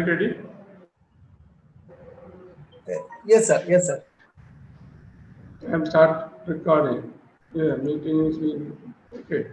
ready? Yes, sir. Yes, sir. And start recording. Yeah, meeting is being okay.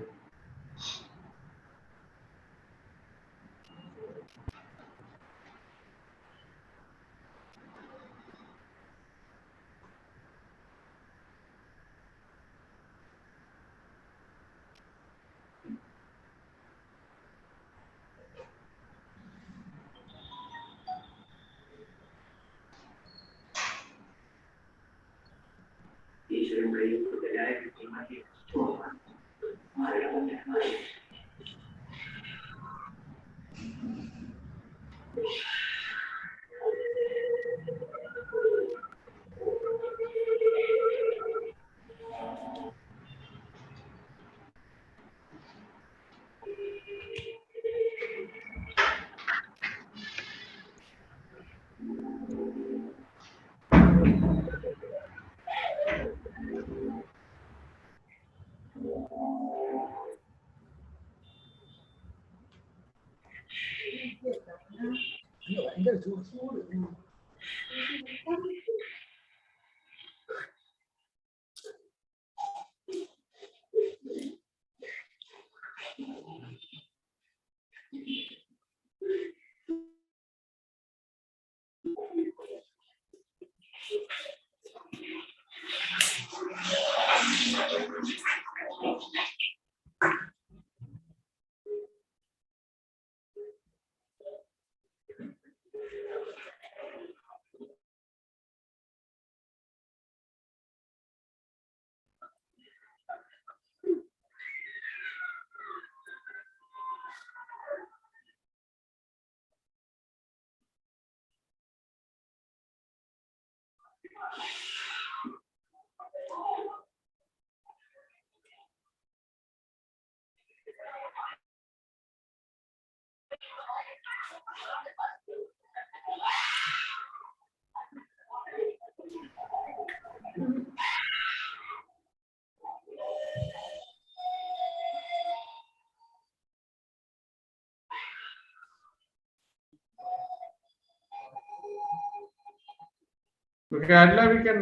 Okay, Adla, we can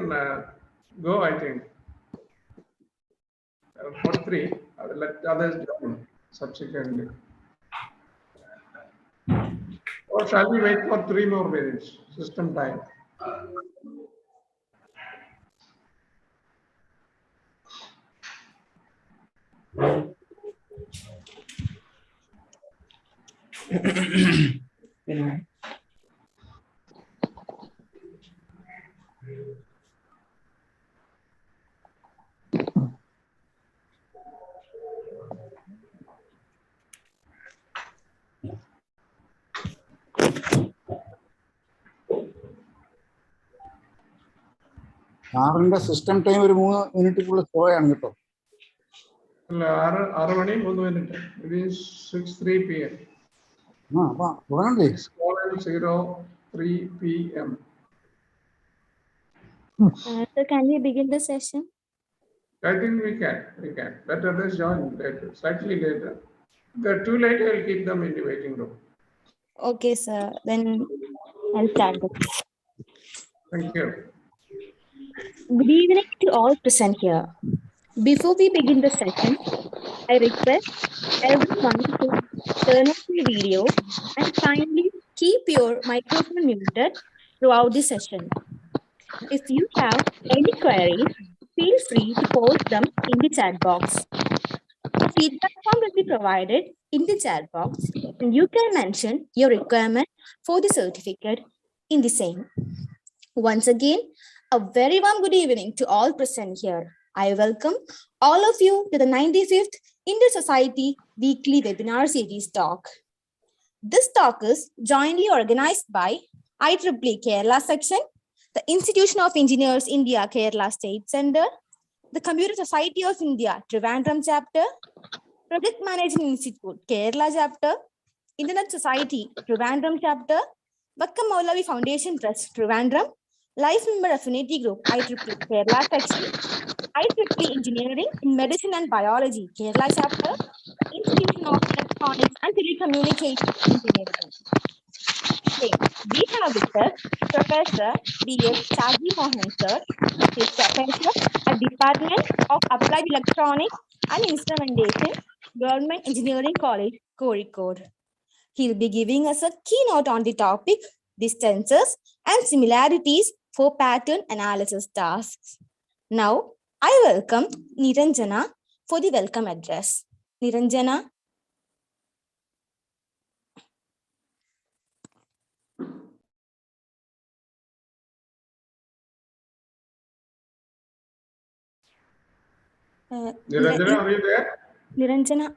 go, I think. For 3, I will let others join subsequently. Or shall we wait for 3 more minutes? System time. സാറിന്റെ system time ഒരു 3 മിനിറ്റുള്ള slow ആണ് കേട്ടോ. 6 മണി 3 minute. It is 6:03 p.m. അപ്പൊ തുടങ്ങണ്ടേ? 6:03 p.m. So can we begin the session? I think we can. Let others join later, slightly later. If they're too late, I'll keep them in the waiting room. Okay, sir. Then I'll start the Thank you. Good evening to all present here. Before we begin the session, I request everyone to turn off your video and kindly keep your microphone muted throughout the session. If you have any queries, feel free to post them in the chat box. The feedback form will be provided in the chat box, and you can mention your requirement for the certificate in the same. Once again, a very warm good evening to all present here. I welcome all of you to the 95th Inter-Society Weekly Webinar Series talk. This talk is jointly organized by IEEE Kerala Section, the Institution of Engineers India Kerala State Center, the Computer Society of India Trivandrum Chapter, Project Management Institute Kerala Chapter, Internet Society Trivandrum Chapter, Bakka Maulavi Foundation Trust Trivandrum, Life Member Affinity Group IEEE Kerala Section, IEEE Engineering in Medicine and Biology Kerala Chapter, Institution of Electronics and Telecommunications Engineering. same. We have with us Professor B.S. Shaji Mohan sir. He is professor at Department of Applied Electronics and Instrumentation, Government Engineering College, Kozhikode. He'll be giving us a keynote on the topic distances and similarities for pattern analysis tasks. Now, I welcome Niranjana for the welcome address. Niranjana. Niranjana, are you there? Niranjana.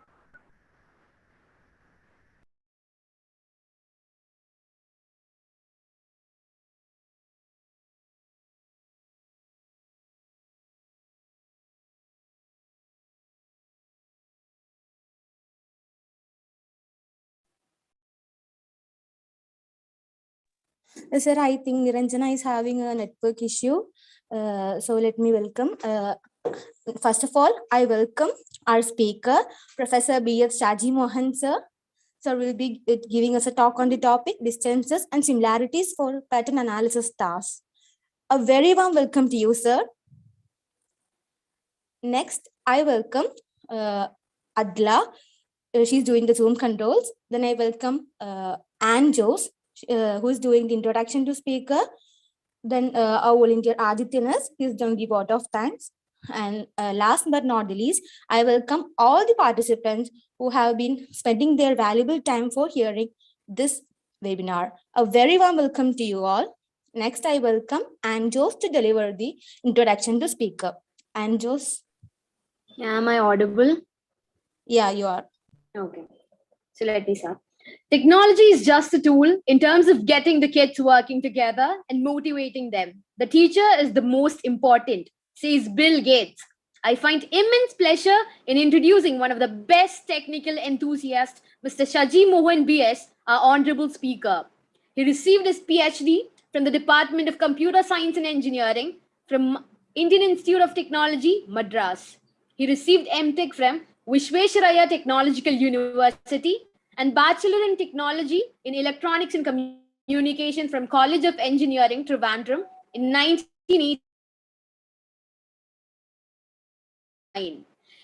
Sir, I think Niranjana is having a network issue. So let me welcome. First of all, I welcome our speaker, Professor B.S. Shaji Mohan sir. Sir will be giving us a talk on the topic distances and similarities for pattern analysis tasks. A very warm welcome to you, sir. Next, I welcome Adla. She's doing the Zoom controls. Then I welcome Anne Jose, who is doing the introduction to speaker. Then our volunteer Adityanas, he's doing the vote of thanks. And last but not the least, I welcome all the participants who have been spending their valuable time for hearing this webinar. A very warm welcome to you all. Next, I welcome Anne Jose to deliver the introduction to speaker. Anne Jose. Am I audible? Yeah, you are. Okay. So let me start. Technology is just a tool in terms of getting the kids working together and motivating them. The teacher is the most important, says Bill Gates. I find immense pleasure in introducing one of the best technical enthusiasts, Mr. Shaji Mohan BS, our honorable speaker. He received his PhD from the Department of Computer Science and Engineering from Indian Institute of Technology, Madras. He received MTech from Vishvesvaraya Technological University and Bachelor in Technology in Electronics and Communication from College of Engineering, Trivandrum in 1989.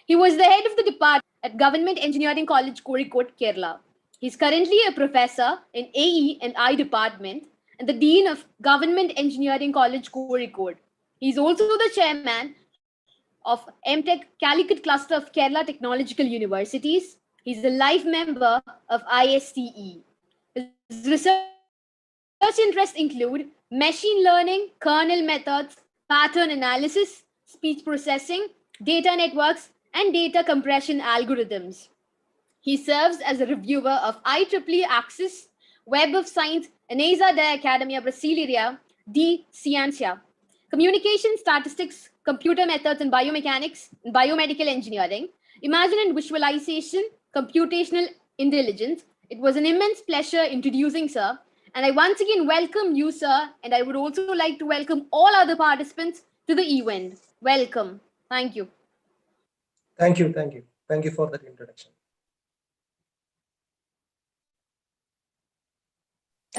He was the head of the department at Government Engineering College, Kozhikode, Kerala. He's currently a professor in AE and I department and the Dean of Government Engineering College, Kozhikode. He's also the chairman of MTech Calicut Cluster of Kerala Technological Universities. He's a life member of ISTE. His research interests include machine learning, kernel methods, pattern analysis, speech processing, data networks, and data compression algorithms. He serves as a reviewer of IEEE Access, Web of Science, and ESA da Academia Brasileira de Ciência, Communication Statistics, Computer Methods and Biomechanics, and Biomedical Engineering, Imagine and Visualization, Computational Intelligence. It was an immense pleasure introducing sir, and I once again welcome you, sir, and I would also like to welcome all other participants to the event. Welcome. Thank you. Thank you. Thank you. Thank you for that introduction.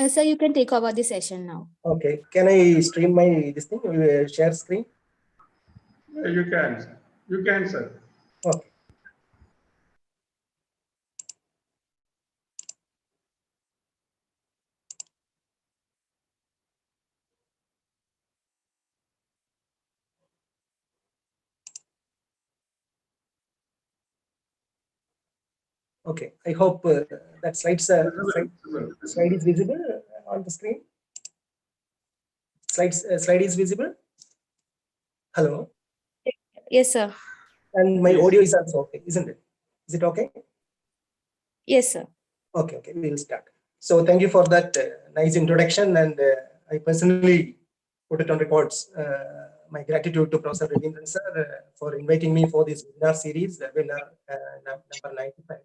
Sir, you can take over the session now. Okay. Can I stream this thing? Share screen? You can, sir. You can, sir. Okay. Okay. I hope that slide is visible on the screen. Slide is visible. Hello. Yes, sir. And my audio is also okay, isn't it? Is it okay? Yes, sir. Okay. Okay. We will start. So thank you for that nice introduction, and I personally put it on records. My gratitude to Professor Ravindran sir for inviting me for this webinar series, webinar number 95.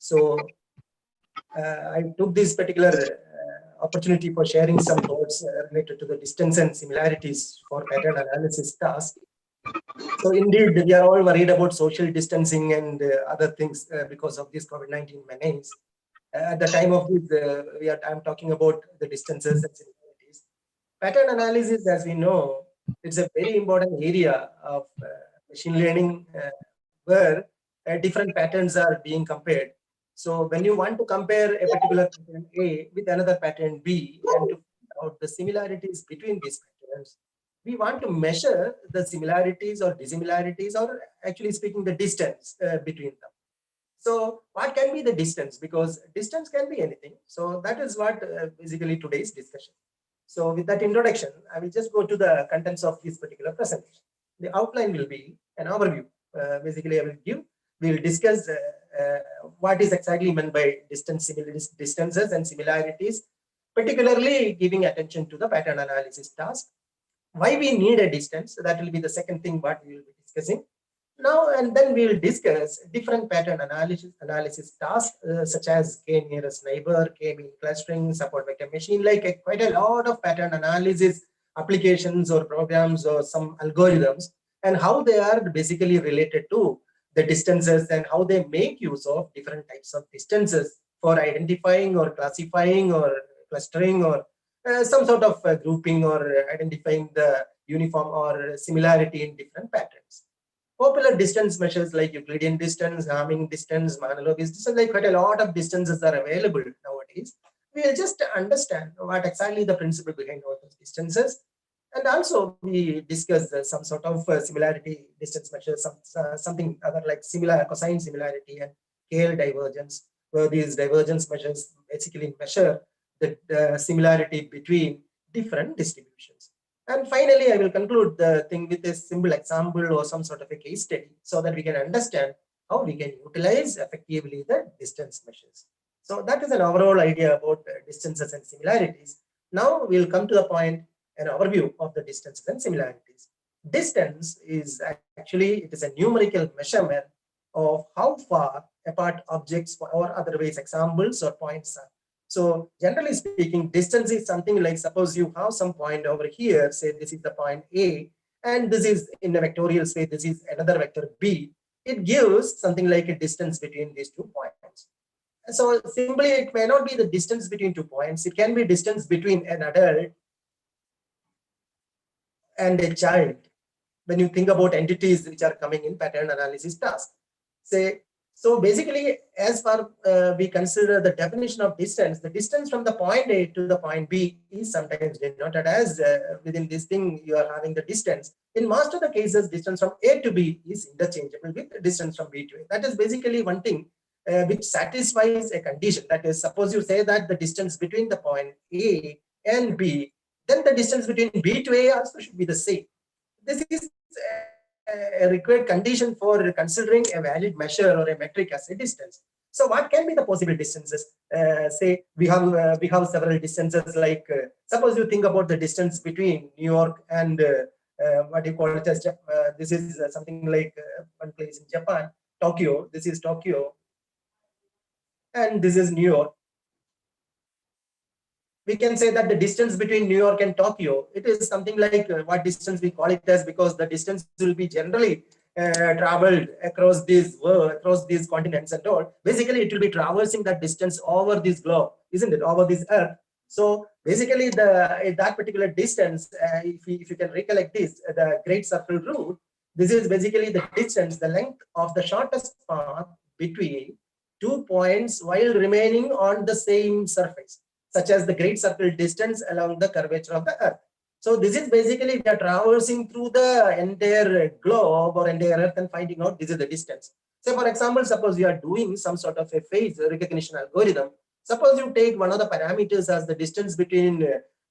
So I took this particular opportunity for sharing some thoughts related to the distance and similarities for pattern analysis task. So indeed, we are all worried about social distancing and other things because of this COVID-19 menace. At the time of this, I'm talking about the distances and similarities. Pattern analysis, as we know, it's a very important area of machine learning where different patterns are being compared. So when you want to compare a particular pattern A with another pattern B and to find out the similarities between these patterns, we want to measure the similarities or dissimilarities, or actually speaking, the distance between them. So what can be the distance? Because distance can be anything. So that is what basically today's discussion. So with that introduction, I will just go to the contents of this particular presentation. The outline will be an overview. Basically, we will discuss what is exactly meant by distances and similarities, particularly giving attention to the pattern analysis task. Why we need a distance, that will be the second thing what we will be discussing. Now and then we will discuss different pattern analysis tasks such as k nearest neighbor, k mean clustering, support vector machine, like quite a lot of pattern analysis applications or programs or some algorithms, and how they are basically related to the distances and how they make use of different types of distances for identifying or classifying or clustering or some sort of grouping or identifying the uniform or similarity in different patterns. Popular distance measures like Euclidean distance, Hamming distance, Mahalanobis distance, like quite a lot of distances are available nowadays. We will just understand what exactly the principle behind all those distances. And also we discuss some sort of similarity distance measures, something other like similar cosine similarity and KL divergence, where these divergence measures basically measure the similarity between different distributions. And finally, I will conclude the thing with a simple example or some sort of a case study so that we can understand how we can utilize effectively the distance measures. So that is an overall idea about distances and similarities. Now we'll come to the point, an overview of the distances and similarities. Distance is actually, it is a numerical measurement of how far apart objects or otherwise examples or points are. So generally speaking, distance is something like, suppose you have some point over here, say this is the point A, and this is in a vectorial space, this is another vector B. It gives something like a distance between these 2 points. And so simply, it may not be the distance between 2 points. It can be distance between an adult and a child. When you think about entities which are coming in pattern analysis task, say, so basically, as far we consider the definition of distance, the distance from the point A to the point B is sometimes denoted as within this thing you are having the distance. In most of the cases, distance from A to B is interchangeable with the distance from B to A. That is basically one thing which satisfies a condition. That is, suppose you say that the distance between the point A and B, then the distance between B to A also should be the same. This is a required condition for considering a valid measure or a metric as a distance. So what can be the possible distances? Say we have several distances, like suppose you think about the distance between New York and what you call it as this is something like one place in Japan, Tokyo. This is Tokyo, and this is New York. We can say that the distance between New York and Tokyo, it is something like what distance we call it as, because the distance will be generally traveled across these continents and all. Basically, it will be traversing that distance over this globe, isn't it, over this earth. So basically, that particular distance, if you can recollect this, the Great Circle Rule, this is basically the distance, the length of the shortest path between 2 points while remaining on the same surface, such as the Great Circle distance along the curvature of the Earth. So this is basically we are traversing through the entire globe or entire Earth and finding out this is the distance. So for example, suppose you are doing some sort of a phase recognition algorithm. Suppose you take one of the parameters as the distance between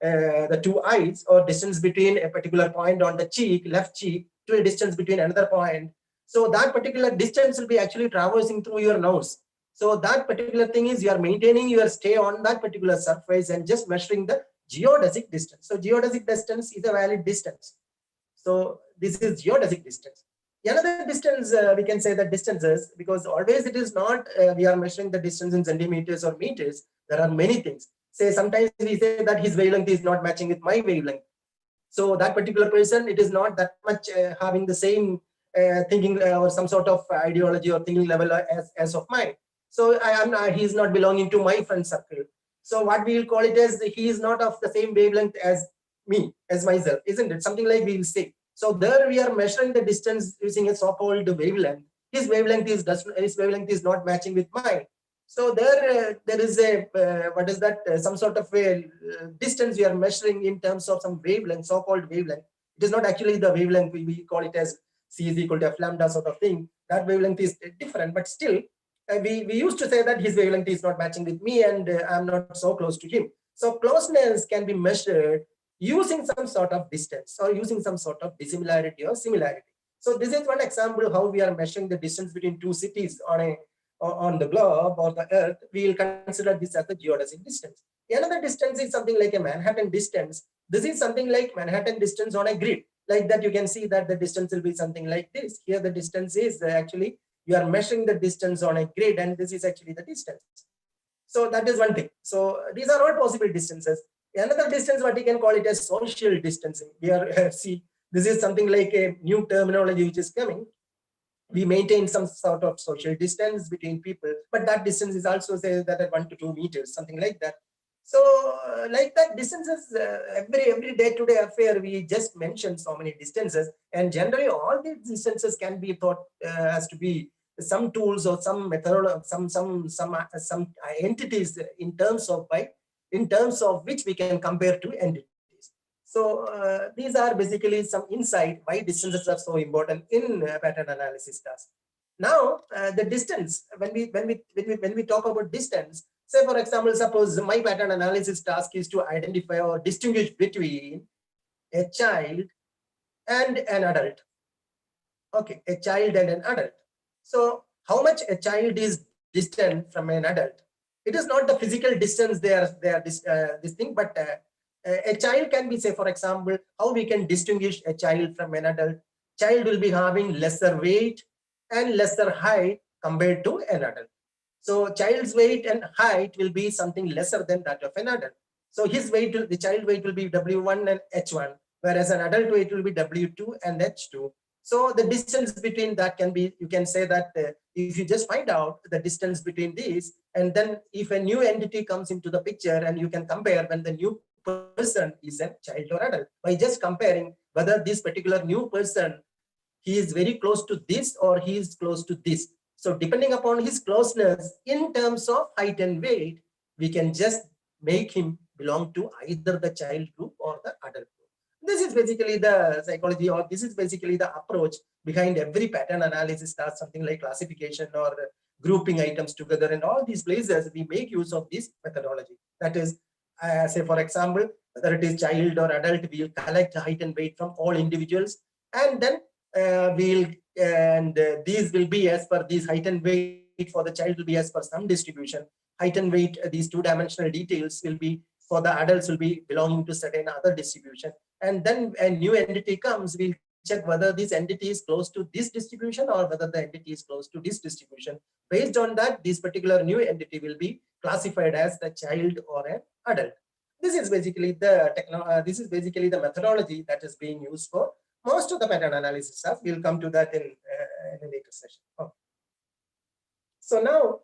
the 2 eyes, or distance between a particular point on the cheek, left cheek, to a distance between another point. So that particular distance will be actually traversing through your nose. So that particular thing is you are maintaining your stay on that particular surface and just measuring the geodesic distance. So geodesic distance is a valid distance. So this is geodesic distance. Another distance, we can say that distances, because always it is not we are measuring the distance in centimeters or meters. There are many things. Say sometimes we say that his wavelength is not matching with my wavelength. So that particular person, it is not that much having the same thinking or some sort of ideology or thinking level as of mine. So he is not belonging to my friend circle. So what we will call it as he is not of the same wavelength as me, as myself, isn't it? Something like we will say. So there we are measuring the distance using a so-called wavelength. His wavelength is not matching with mine. So there is a what is that? Some sort of a distance we are measuring in terms of some wavelength, so-called wavelength. It is not actually the wavelength. We call it as c is equal to f lambda sort of thing. That wavelength is different, but still we used to say that his wavelength is not matching with me, and I'm not so close to him. So closeness can be measured using some sort of distance or using some sort of dissimilarity or similarity. So this is one example how we are measuring the distance between two cities on the globe or the earth. We will consider this as the geodesic distance. Another distance is something like a Manhattan distance. This is something like Manhattan distance on a grid. Like that, you can see that the distance will be something like this. Here the distance is actually, you are measuring the distance on a grid, and this is actually the distance. So that is one thing. So these are all possible distances. Another distance, what we can call it as social distancing. We are see, this is something like a new terminology which is coming. We maintain some sort of social distance between people, but that distance is also say that at 1 to 2 meters, something like that. So like that, distances, every day-to-day affair, we just mentioned so many distances, and generally all these distances can be thought as to be some tools or some method, some entities in terms of which we can compare to entities. So these are basically some insight why distances are so important in pattern analysis task. Now the distance, when we talk about distance, say for example, suppose my pattern analysis task is to identify or distinguish between a child and an adult. Okay, a child and an adult. So how much a child is distant from an adult? It is not the physical distance they are this thing, but a child can be, say for example, how we can distinguish a child from an adult. Child will be having lesser weight and lesser height compared to an adult. So child's weight and height will be something lesser than that of an adult. So his weight, the child weight will be W1 and H1, whereas an adult weight will be W2 and H2. So the distance between that can be, you can say that if you just find out the distance between these, and then if a new entity comes into the picture, and you can compare when the new person is a child or adult by just comparing whether this particular new person, he is very close to this or he is close to this. So depending upon his closeness in terms of height and weight, we can just make him belong to either the child group or the adult group. This is basically the psychology, or this is basically the approach behind every pattern analysis task, something like classification or grouping items together. And all these places we make use of this methodology. That is, say for example, whether it is child or adult, we will collect height and weight from all individuals, and then these will be as per these height and weight for the child will be as per some distribution. Height and weight, these two-dimensional details will be for the adults will be belonging to certain other distribution. And then a new entity comes, we'll check whether this entity is close to this distribution or whether the entity is close to this distribution. Based on that, this particular new entity will be classified as the child or an adult. This is basically the methodology that is being used for most of the pattern analysis stuff. We'll come to that in a later session. Okay. So now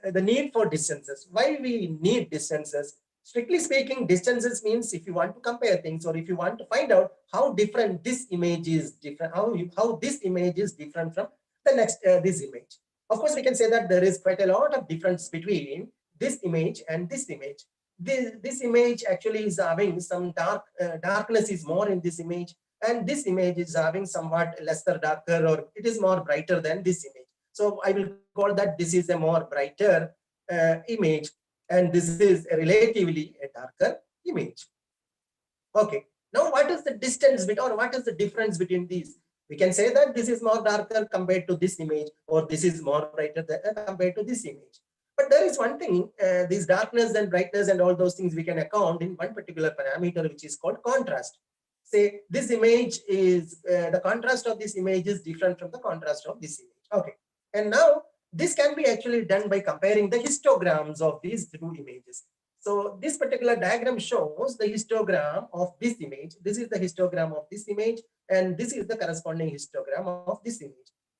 the need for distances. Why we need distances? Strictly speaking, distances means if you want to compare things, or if you want to find out how different this image is different, how this image is different from the next this image. Of course, we can say that there is quite a lot of difference between this image and this image. This image actually is having some darkness is more in this image, and this image is having somewhat lesser darker, or it is more brighter than this image. So I will call that this is a more brighter image, and this is a relatively a darker image. Okay. Now, what is the distance between, or what is the difference between these? We can say that this is more darker compared to this image, or this is more brighter compared to this image. But there is one thing, these darkness and brightness and all those things we can account in one particular parameter, which is called contrast. Say this image is, the contrast of this image is different from the contrast of this image. Okay. And now this can be actually done by comparing the histograms of these two images. So this particular diagram shows the histogram of this image. This is the histogram of this image, and this is the corresponding histogram of this image.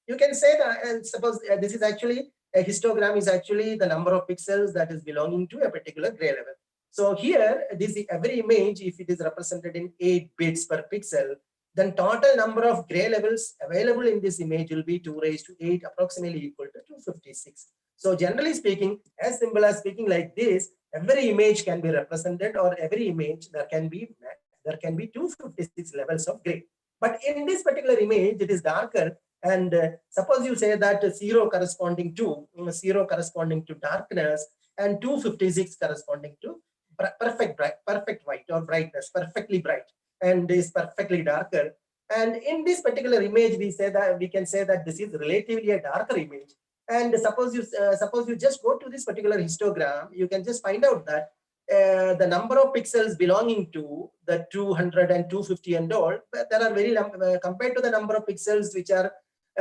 You can say that, and suppose this is actually a histogram is actually the number of pixels that is belonging to a particular gray level. So here, this every image, if it is represented in 8 bits per pixel, then total number of gray levels available in this image will be 2 raised to 8, approximately equal to 256. So generally speaking, as simple as speaking like this, every image can be represented, or every image there can be 256 levels of gray. But in this particular image, it is darker. And suppose you say that 0 corresponding to darkness and 256 corresponding to perfect white or brightness, perfectly bright, and is perfectly darker. And in this particular image, we can say that this is relatively a darker image. And suppose you just go to this particular histogram, you can just find out that the number of pixels belonging to the 200 and 250 and all, there are very compared to the number of pixels which are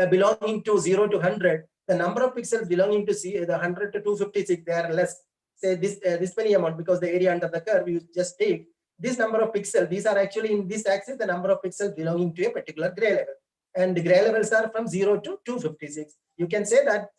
belonging to 0 to 100, the number of pixels belonging to the 100 to 256, they are less. Say this many amount, because the area under the curve, you just take this number of pixels. These are actually in this axis the number of pixels belonging to a particular gray level, and the gray levels are from 0 to 256. You can say that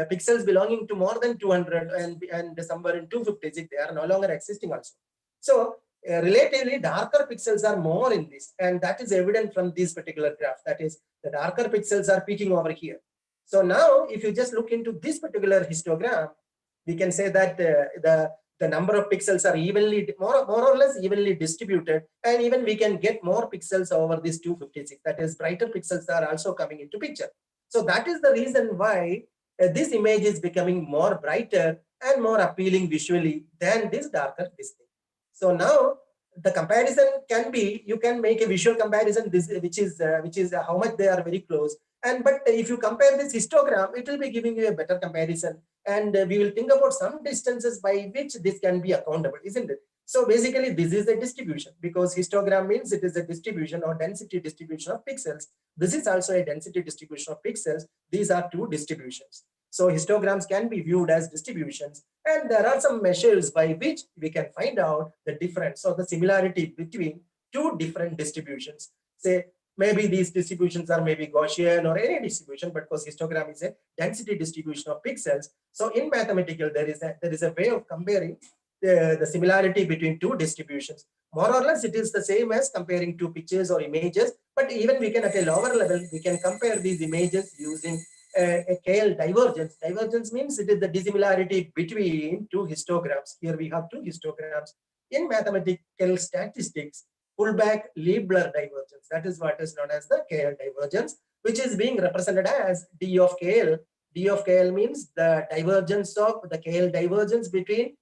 pixels belonging to more than 200 and somewhere in 256, they are no longer existing also. So relatively darker pixels are more in this, and that is evident from this particular graph. That is, the darker pixels are peaking over here. So now if you just look into this particular histogram, we can say that the number of pixels are evenly, more or less evenly distributed, and even we can get more pixels over this 256. That is, brighter pixels are also coming into picture. So that is the reason why this image is becoming more brighter and more appealing visually than this darker display. So now the comparison can be, you can make a visual comparison, which is how much they are very close. But if you compare this histogram, it will be giving you a better comparison. And we will think about some distances by which this can be accountable, isn't it? So basically, this is a distribution, because histogram means it is a distribution or density distribution of pixels. This is also a density distribution of pixels. These are two distributions. So histograms can be viewed as distributions, and there are some measures by which we can find out the difference or the similarity between two different distributions. Say, maybe these distributions are maybe Gaussian or any distribution, but because histogram is a density distribution of pixels. So in mathematical, there is a way of comparing the similarity between two distributions. More or less, it is the same as comparing two pictures or images, but even we can, at a lower level, we can compare these images using a KL divergence. Divergence means it is the dissimilarity between two histograms. Here we have two histograms. In mathematical statistics, pullback Leibler divergence, that is what is known as the KL divergence, which is being represented as D of KL. D of KL means the divergence of the KL divergence between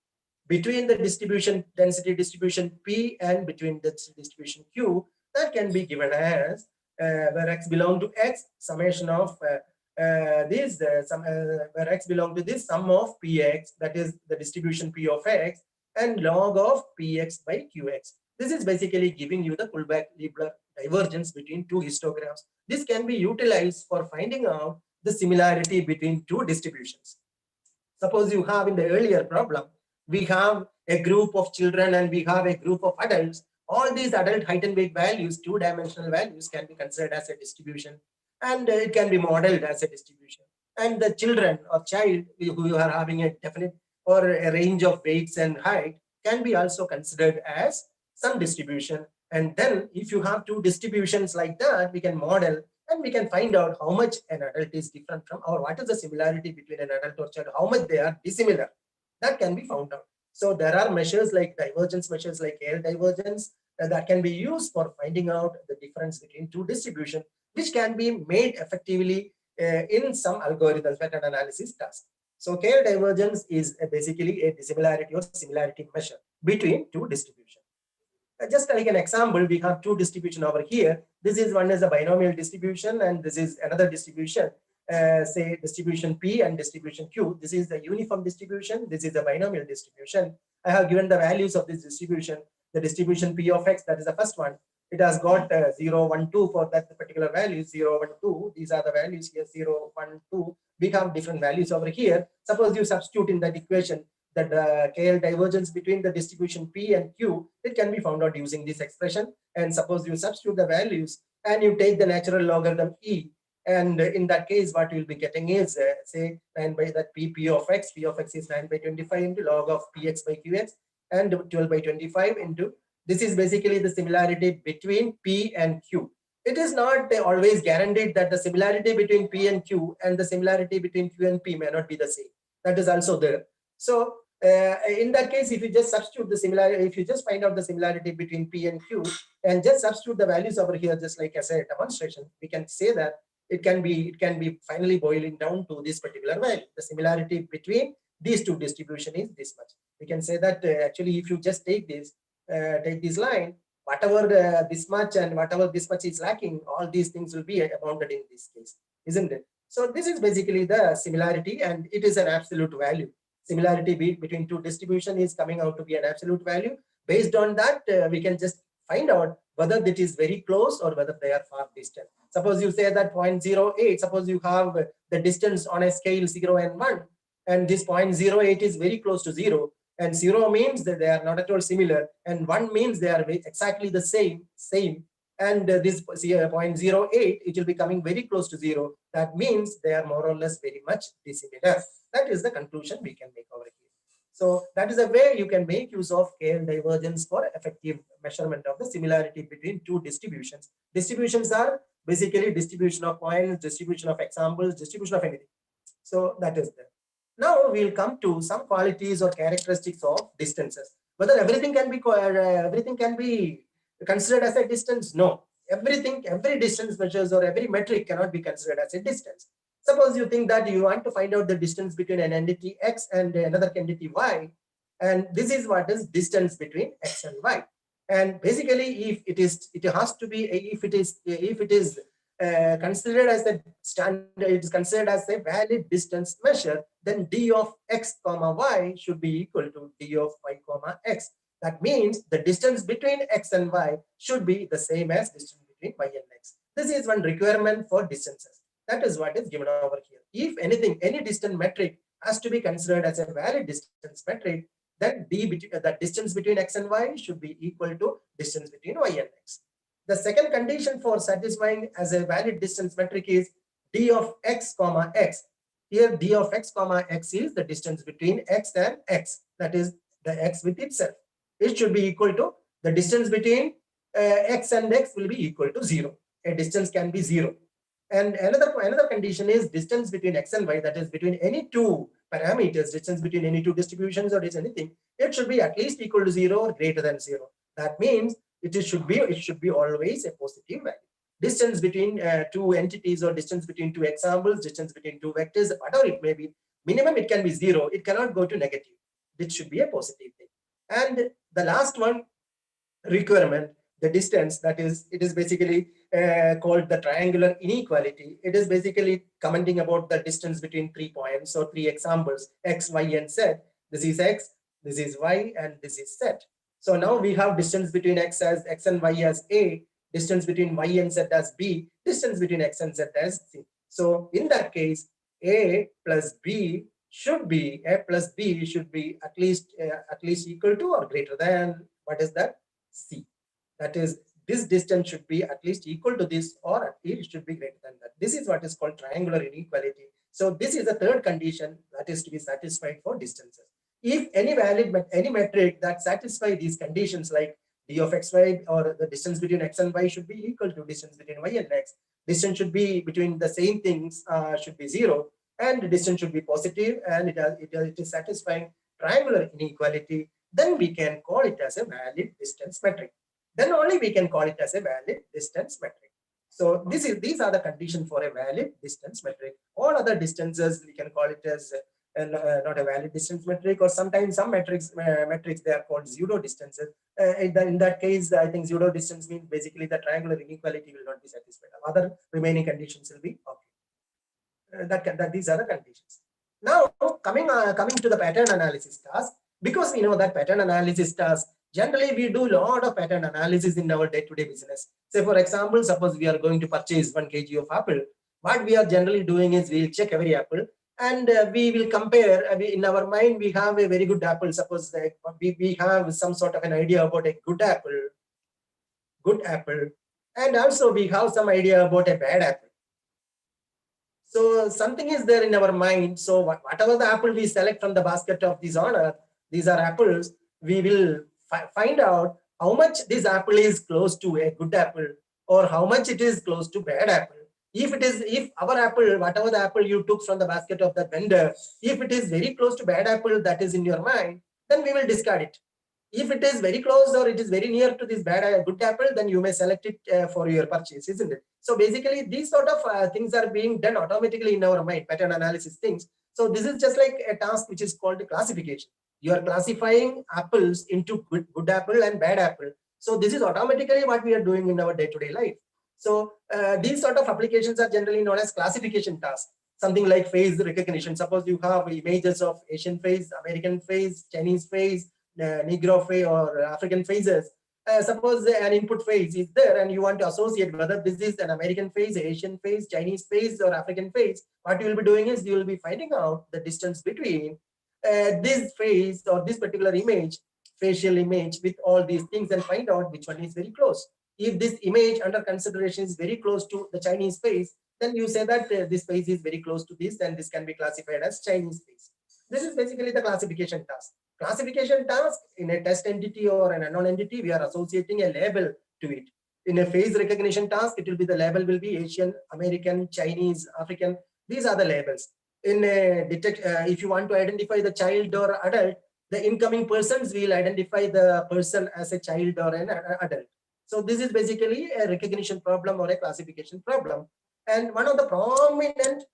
the distribution, density distribution P, and between the distribution Q. That can be given as where x belong to x, summation of where x belong to this sum of px, that is the distribution P of x, and log of px by qx. This is basically giving you the pullback Leibler divergence between two histograms. This can be utilized for finding out the similarity between two distributions. Suppose you have, in the earlier problem, we have a group of children and we have a group of adults. All these adult height and weight values, two-dimensional values, can be considered as a distribution, and it can be modeled as a distribution. And the children or child who are having a definite or a range of weights and height can be also considered as some distribution. And then if you have two distributions like that, we can model and we can find out how much an adult is different from, or what is the similarity between an adult or child, how much they are dissimilar. That can be found out. So there are measures like divergence measures like KL divergence that can be used for finding out the difference between two distributions, which can be made effectively in some algorithms, pattern analysis tasks. So KL divergence is basically a dissimilarity or similarity measure between two distributions. Just like an example, we have two distributions over here. This is one is a binomial distribution, and this is another distribution, say distribution P and distribution Q. This is the uniform distribution. This is a binomial distribution. I have given the values of this distribution. The distribution P of x, that is the first one. It has got 0, 1, 2 for that particular value, 0, 1, 2. These are the values here, 0, 1, 2. We have different values over here. Suppose you substitute in that equation that the KL divergence between the distribution P and Q, it can be found out using this expression. And suppose you substitute the values and you take the natural logarithm E, And in that case, what we'll be getting is, say, 9 by that P of x. P of x is 9 by 25 into log of Px by Qx, and 12 by 25 into, this is basically the similarity between P and Q. It is not always guaranteed that the similarity between P and Q and the similarity between Q and P may not be the same. That is also there. So in that case, if you just substitute the similarity, if you just find out the similarity between P and Q and just substitute the values over here, just like as a demonstration, we can say that it can be finally boiling down to this particular value. The similarity between these two distribution is this much. We can say that actually, if you just take this line, whatever this much and whatever this much is lacking, all these things will be bounded in this case, isn't it? So this is basically the similarity, and it is an absolute value. Similarity between two distribution is coming out to be an absolute value. Based on that, we can just find out whether it is very close or whether they are far distant. Suppose you say that 0.08, suppose you have the distance on a scale 0 and 1, and this 0.08 is very close to 0, and 0 means that they are not at all similar, and 1 means they are exactly the same, and this 0.08, it will be coming very close to 0. That means they are more or less very much dissimilar. That is the conclusion we can make over here. So that is a way you can make use of KL divergence for effective measurement of the similarity between two distributions. Distributions are basically distribution of points, distribution of examples, distribution of anything. So that is there. Now we'll come to some qualities or characteristics of distances. Whether everything can be considered as a distance? No. Every distance measures or every metric cannot be considered as a distance. Suppose you think that you want to find out the distance between an entity x and another entity y, and this is what is distance between x and y. And basically, if it is considered as a standard, it is considered as a valid distance measure, then d of x comma y should be equal to d of y comma x. That means the distance between x and y should be the same as distance between y and x. This is one requirement for distances. That is what is given over here. If anything, any distance metric has to be considered as a valid distance metric, then the distance between x and y should be equal to distance between y and x. The second condition for satisfying as a valid distance metric is d of x comma x. Here d of x comma x is the distance between x and x, that is the x with itself. It should be equal to the distance between x and x will be equal to 0. A distance can be 0. And another condition is distance between x and y, that is between any two parameters, distance between any two distributions or is anything, it should be at least equal to 0 or greater than 0. That means it should be always a positive value. Distance between two entities or distance between two examples, distance between two vectors, whatever it may be, minimum it can be 0. It cannot go to negative. It should be a positive thing. And the last one requirement, the distance, that is, it is basically called the triangular inequality. It is basically commenting about the distance between 3 points or 3 examples, x, y, and z. This is x, this is y, and this is z. So now we have distance between x and y as a, distance between y and z as b, distance between x and z as c. So in that case, a plus b should be at least equal to or greater than, what is that? C. That is, this distance should be at least equal to this, or it should be greater than that. This is what is called triangular inequality. So this is the third condition that is to be satisfied for distances. If any metric that satisfy these conditions, like d of xy or the distance between x and y should be equal to distance between y and x, distance should be between the same things should be 0, and the distance should be positive, and it is satisfying triangular inequality, then we can call it as a valid distance metric. Then only we can call it as a valid distance metric. So these are the conditions for a valid distance metric. All other distances we can call it as not a valid distance metric, or sometimes some metrics they are called pseudo distances. In that case, I think pseudo distance means basically the triangular inequality will not be satisfied. Other remaining conditions will be okay. These are the conditions. Now coming to the pattern analysis task, because we know that pattern analysis task, generally we do a lot of pattern analysis in our day-to-day business. Say for example, suppose we are going to purchase 1 kg of apple. What we are generally doing is we will check every apple, and we will compare. In our mind, we have a very good apple. Suppose that we have some sort of an idea about a good apple, and also we have some idea about a bad apple. So something is there in our mind. So whatever the apple we select from the basket of this order, these are apples, we will find out how much this apple is close to a good apple or how much it is close to bad apple. If our apple, whatever the apple you took from the basket of that vendor, if it is very close to bad apple that is in your mind, then we will discard it. If it is very close or it is very near to this good apple, then you may select it for your purchase, isn't it? So basically, these sort of things are being done automatically in our mind, pattern analysis things. So this is just like a task which is called classification. You are classifying apples into good apple and bad apple. So this is automatically what we are doing in our day-to-day life. So these sort of applications are generally known as classification tasks. Something like face recognition. Suppose you have images of Asian face, American face, Chinese face, Negro face or African faces. Suppose an input face is there and you want to associate whether this is an American face, Asian face, Chinese face or African face. What you will be doing is you will be finding out the distance between this face or this particular image, facial image with all these things and find out which one is very close. If this image under consideration is very close to the Chinese face, then you say that this face is very close to this and this can be classified as Chinese face. This is basically the classification task. Classification task in a test entity or an unknown entity, we are associating a label to it. In a face recognition task, it will be the label will be Asian, American, Chinese, African. These are the labels. In a if you want to identify the child or adult, the incoming persons will identify the person as a child or an adult. So this is basically a recognition problem or a classification problem. And one of the prominent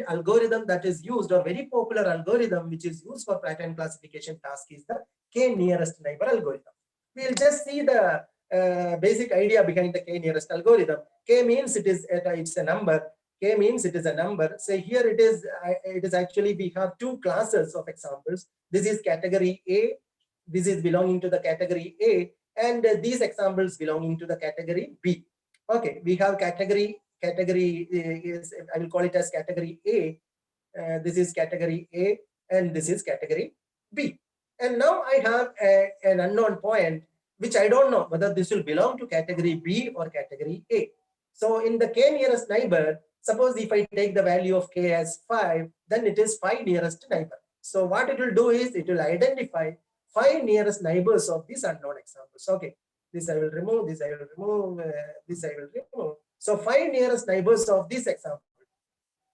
algorithm that is used, or very popular algorithm which is used for pattern classification task, is the k nearest neighbor algorithm. We'll just see the basic idea behind the k nearest algorithm. K means it's a number. K means it is a number. Say here it is actually we have two classes of examples. This is category A. This is belonging to the category A, and these examples belonging to the category B. Okay, we have category is, I will call it as category A. This is category A and this is category B. And now I have an unknown point which I don't know whether this will belong to category B or category A. So in the k nearest neighbor, suppose if I take the value of k as 5, then it is 5 nearest neighbor. So what it will do is it will identify 5 nearest neighbors of these unknown examples. Okay, this I will remove, this I will remove, this I will remove. So 5 nearest neighbors of this example.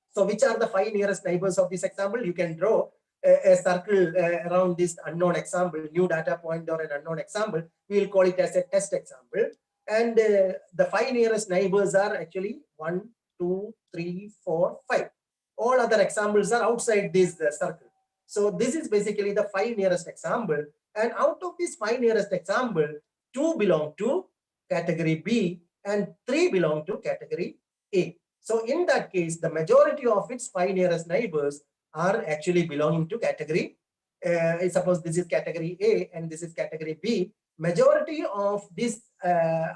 So which are the 5 nearest neighbors of this example? You can draw a circle around this unknown example, new data point or an unknown example. We will call it as a test example. And the 5 nearest neighbors are actually 1, 2, 3, 4, 5. All other examples are outside this circle. So this is basically the 5 nearest example. And out of this 5 nearest example, 2 belong to category B and 3 belong to category A. So in that case, the majority of its 5 nearest neighbors are actually belonging to category. Suppose this is category A and this is category B. Majority of these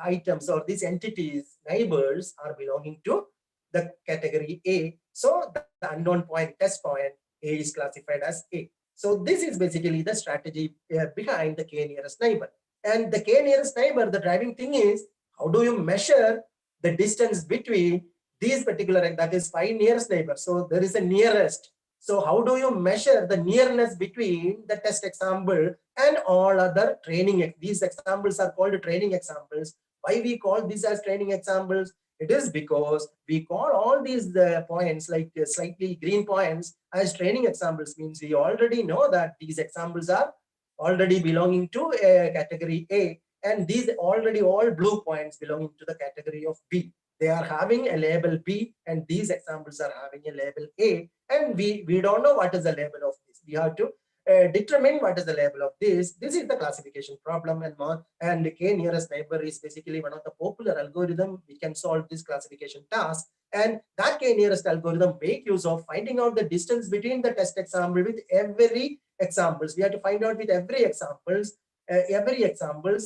items or these entities, neighbors, are belonging to the category A. So the unknown point, test point, A is classified as A. So this is basically the strategy behind the k nearest neighbor. And the k nearest neighbor, the driving thing is, how do you measure the distance between these particular, that is 5 nearest neighbors. So there is a nearest. So how do you measure the nearness between the test example and all other training? These examples are called training examples. Why we call these as training examples? It is because we call all these points, like slightly green points, as training examples. Means we already know that these examples are already belonging to category A, and these already all blue points belonging to the category of B. They are having a label B, and these examples are having a label A, and we don't know what is the label of this. We have to determine what is the label of this. This is the classification problem, and the k nearest neighbor is basically one of the popular algorithm. We can solve this classification task, and that k nearest algorithm make use of finding out the distance between the test example with every examples. We have to find out with every examples,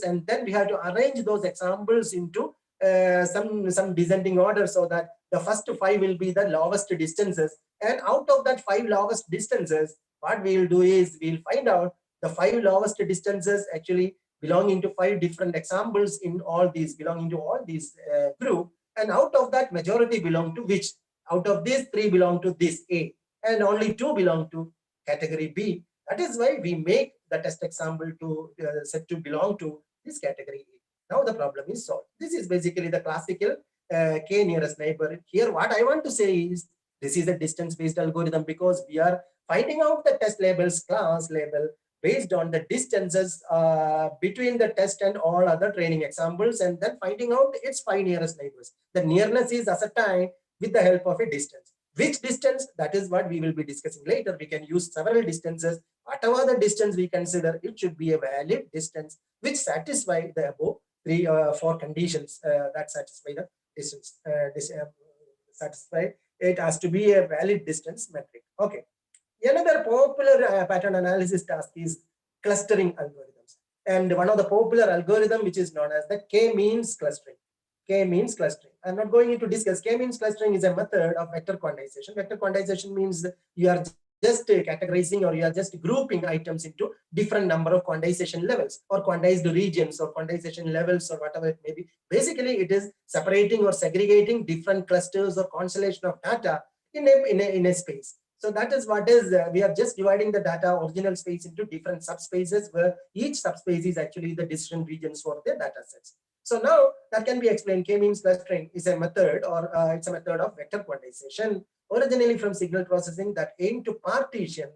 and then we have to arrange those examples into some descending order, so that the first 5 will be the lowest distances, and out of that 5 lowest distances, what we will do is we'll find out the 5 lowest distances actually belonging to 5 different examples in all these, belonging to all these group, and out of that majority belong to which? Out of these 3 belong to this A, and only 2 belong to category B. That is why we make the test example to set to belong to this category A. Now the problem is solved. This is basically the classical K nearest neighbor. Here what I want to say is this is a distance based algorithm because we are finding out the test labels, class label, based on the distances between the test and all other training examples, and then finding out its 5 nearest neighbors. The nearness is ascertained with the help of a distance. Which distance? That is what we will be discussing later. We can use several distances. Whatever the distance we consider, it should be a valid distance which satisfy the above 3 or 4 conditions that satisfy the distance. Satisfy it has to be a valid distance metric. Okay. Another popular pattern analysis task is clustering algorithms. And one of the popular algorithm which is known as the K-means clustering. K-means clustering. I'm not going into discuss. K-means clustering is a method of vector quantization. Vector quantization means you are just categorizing or you are just grouping items into different number of quantization levels or quantized regions or quantization levels or whatever it may be. Basically, it is separating or segregating different clusters or constellation of data in a space. So that is what is, we are just dividing the data original space into different subspaces where each subspace is actually the decision regions for the data sets. So now that can be explained. K-means clustering is a method or it's a method of vector quantization originally from signal processing that aim to partition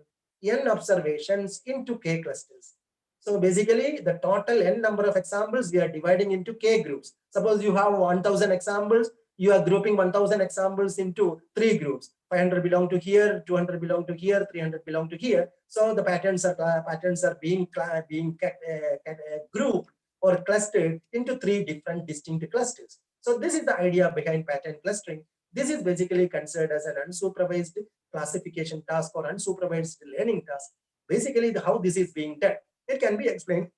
n observations into K clusters. So basically the total n number of examples we are dividing into K groups. Suppose you have 1000 examples, you are grouping 1000 examples into 3 groups. 500 belong to here, 200 belong to here, 300 belong to here. So the patterns are being grouped or clustered into 3 different distinct clusters. So this is the idea behind pattern clustering. This is basically considered as an unsupervised classification task or unsupervised learning task. Basically, how this is being done, it can be explained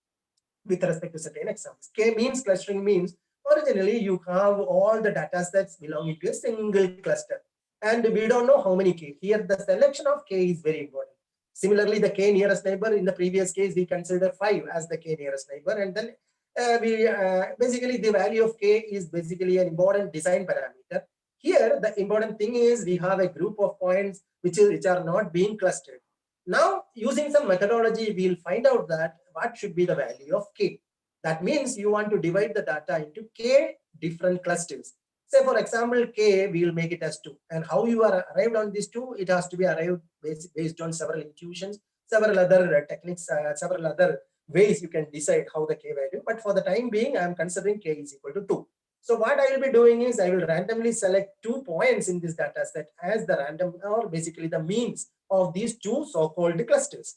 with respect to certain examples. K-means clustering means originally you have all the data sets belonging to a single cluster. And we don't know how many K. Here, the selection of K is very important. Similarly, the K nearest neighbor, in the previous case, we consider 5 as the K nearest neighbor. And then basically the value of K is basically an important design parameter. Here, the important thing is we have a group of points which are not being clustered. Now, using some methodology, we'll find out that what should be the value of K. That means you want to divide the data into K different clusters. Say, for example, K, we will make it as 2. And how you are arrived on this 2, it has to be arrived based on several intuitions, several other techniques, several other ways you can decide how the K value. But for the time being, I am considering K is equal to 2. So what I will be doing is I will randomly select 2 points in this data set as the random or basically the means of these 2 so-called clusters.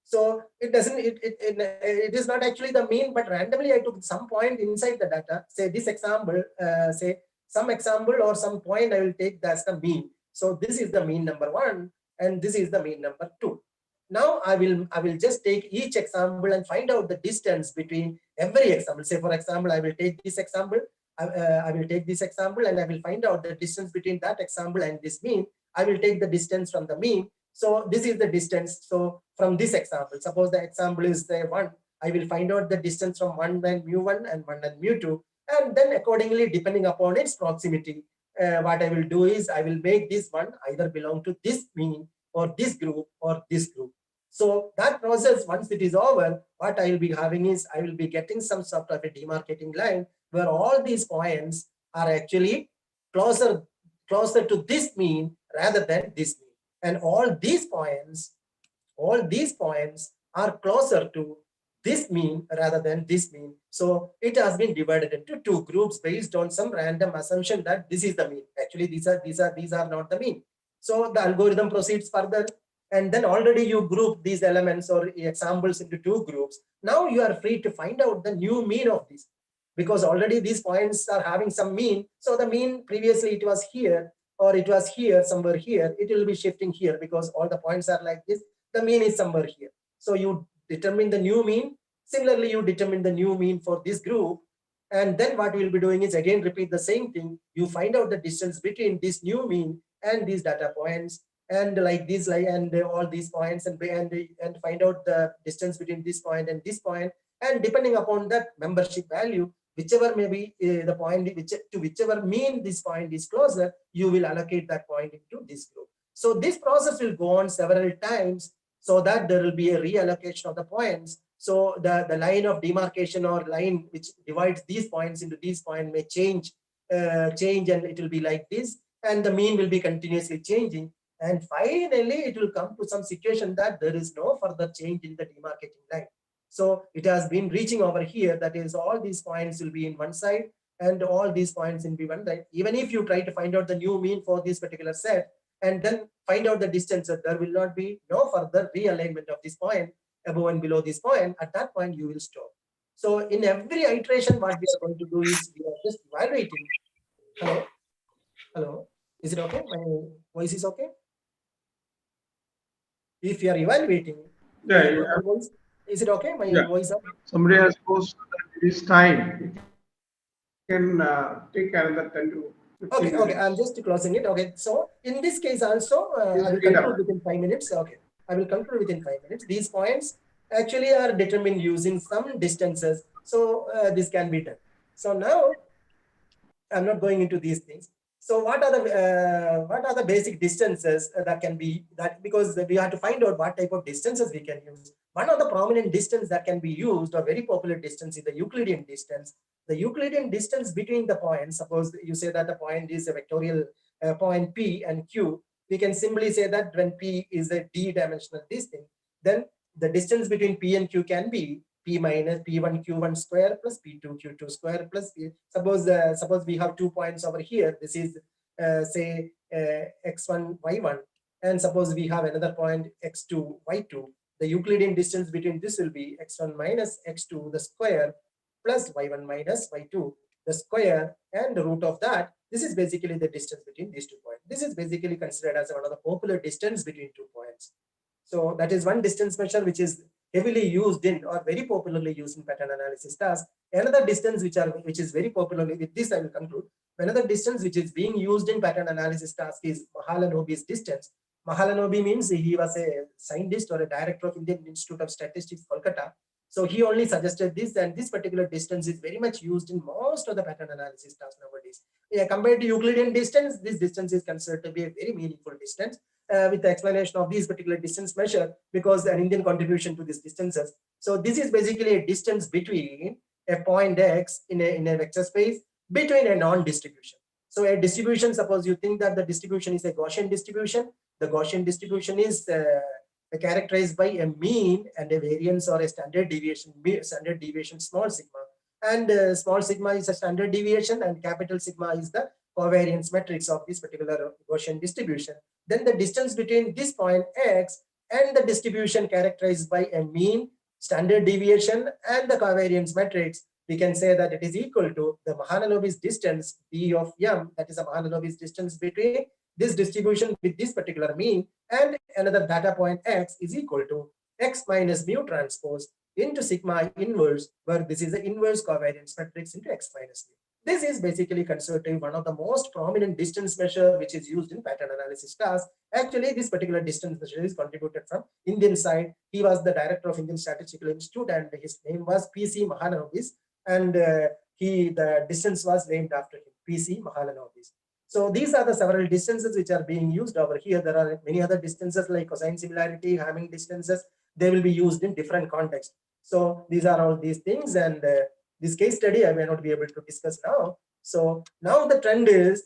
So it doesn't, it is not actually the mean, but randomly I took some point inside the data. Say this example, say some example or some point I will take that's the mean. So this is the mean number 1 and this is the mean number 2. Now I will just take each example and find out the distance between every example. Say for example, I will take this example. I will take this example and I will find out the distance between that example and this mean. I will take the distance from the mean. So this is the distance. So from this example, suppose the example is the 1, I will find out the distance from 1 and mu1 and 1 and mu2. And then accordingly, depending upon its proximity, what I will do is I will make this one either belong to this mean or this group or this group. So that process, once it is over, what I will be having is I will be getting some sort of a demarcating line where all these points are actually closer to this mean rather than this mean. And all these points are closer to this mean rather than this mean. So it has been divided into 2 groups based on some random assumption that this is the mean. Actually, these are not the mean. So the algorithm proceeds further. And then already you group these elements or examples into 2 groups. Now you are free to find out the new mean of these, because already these points are having some mean. So the mean previously it was here or it was here, somewhere here, it will be shifting here because all the points are like this. The mean is somewhere here. So you determine the new mean. Similarly, you determine the new mean for this group. And then what we'll be doing is again repeat the same thing. You find out the distance between this new mean and these data points. And like these, and all these points, and find out the distance between this point and this point. And depending upon that membership value, whichever may be the point to whichever mean this point is closer, you will allocate that point into this group. So this process will go on several times so that there will be a reallocation of the points. So the line of demarcation or line which divides these points into these points may change, and it will be like this, and the mean will be continuously changing. And finally, it will come to some situation that there is no further change in the demarcating line. So it has been reaching over here. That is, all these points will be in one side and all these points will be one side. Even if you try to find out the new mean for this particular set and then find out the distance, there will not be no further realignment of this point above and below this point. At that point, you will stop. So in every iteration, what we are going to do is we are just evaluating. Hello? Hello? Is it okay? My voice is okay? If you are evaluating, Yeah, voice, is it okay? My voice up? somebody has posted that it is time. You can take another 10 to 15 minutes. Okay, I'm just closing it. Okay, so in this case also, I will conclude within 5 minutes. Okay, I will conclude within 5 minutes. These points actually are determined using some distances. So this can be done. So now I'm not going into these things. So what are the basic distances that can be that, because we have to find out what type of distances we can use. One of the prominent distance that can be used, or very popular distance, is the Euclidean distance. The Euclidean distance between the points, suppose you say that the point is a vectorial point P and Q, we can simply say that when P is a d-dimensional distance, then the distance between P and Q can be P minus P1 Q1 square plus P2 Q2 square plus P. Suppose we have 2 points over here. This is say x1 y1, and suppose we have another point x2 y2. The Euclidean distance between this will be x1 minus x2 the square plus y1 minus y2 the square, and the root of that. This is basically the distance between these 2 points. This is basically considered as one of the popular distance between 2 points. So that is one distance measure which is heavily used in, or very popularly used in, pattern analysis task. Another distance which is very popularly, with this I will conclude, another distance which is being used in pattern analysis task is Mahalanobis distance. Mahalanobis means he was a scientist or a director of Indian Institute of Statistics, Kolkata. So he only suggested this, and this particular distance is very much used in most of the pattern analysis tasks nowadays. Yeah, compared to Euclidean distance, this distance is considered to be a very meaningful distance. With the explanation of these particular distance measure, because an Indian contribution to these distances. So this is basically a distance between a point X in a vector space between a non-distribution. So a distribution, suppose you think that the distribution is a Gaussian distribution. The Gaussian distribution is characterized by a mean and a variance, or a standard deviation small sigma. And small sigma is a standard deviation, and capital sigma is the covariance matrix of this particular Gaussian distribution. Then the distance between this point X and the distribution characterized by a mean, standard deviation, and the covariance matrix, we can say that it is equal to the Mahalanobis distance D of M, that is a Mahalanobis distance between this distribution with this particular mean and another data point X, is equal to X minus mu transpose into sigma inverse, where this is the inverse covariance matrix into X minus mu. This is basically considered to be one of the most prominent distance measure which is used in pattern analysis tasks. Actually, this particular distance measure is contributed from Indian side. He was the director of Indian Statistical Institute, and his name was P.C. Mahalanobis, and the distance was named after him, P.C. Mahalanobis. So these are the several distances which are being used over here. There are many other distances like cosine similarity, Hamming distances. They will be used in different contexts. So these are all these things, and this case study I may not be able to discuss now. So now the trend is,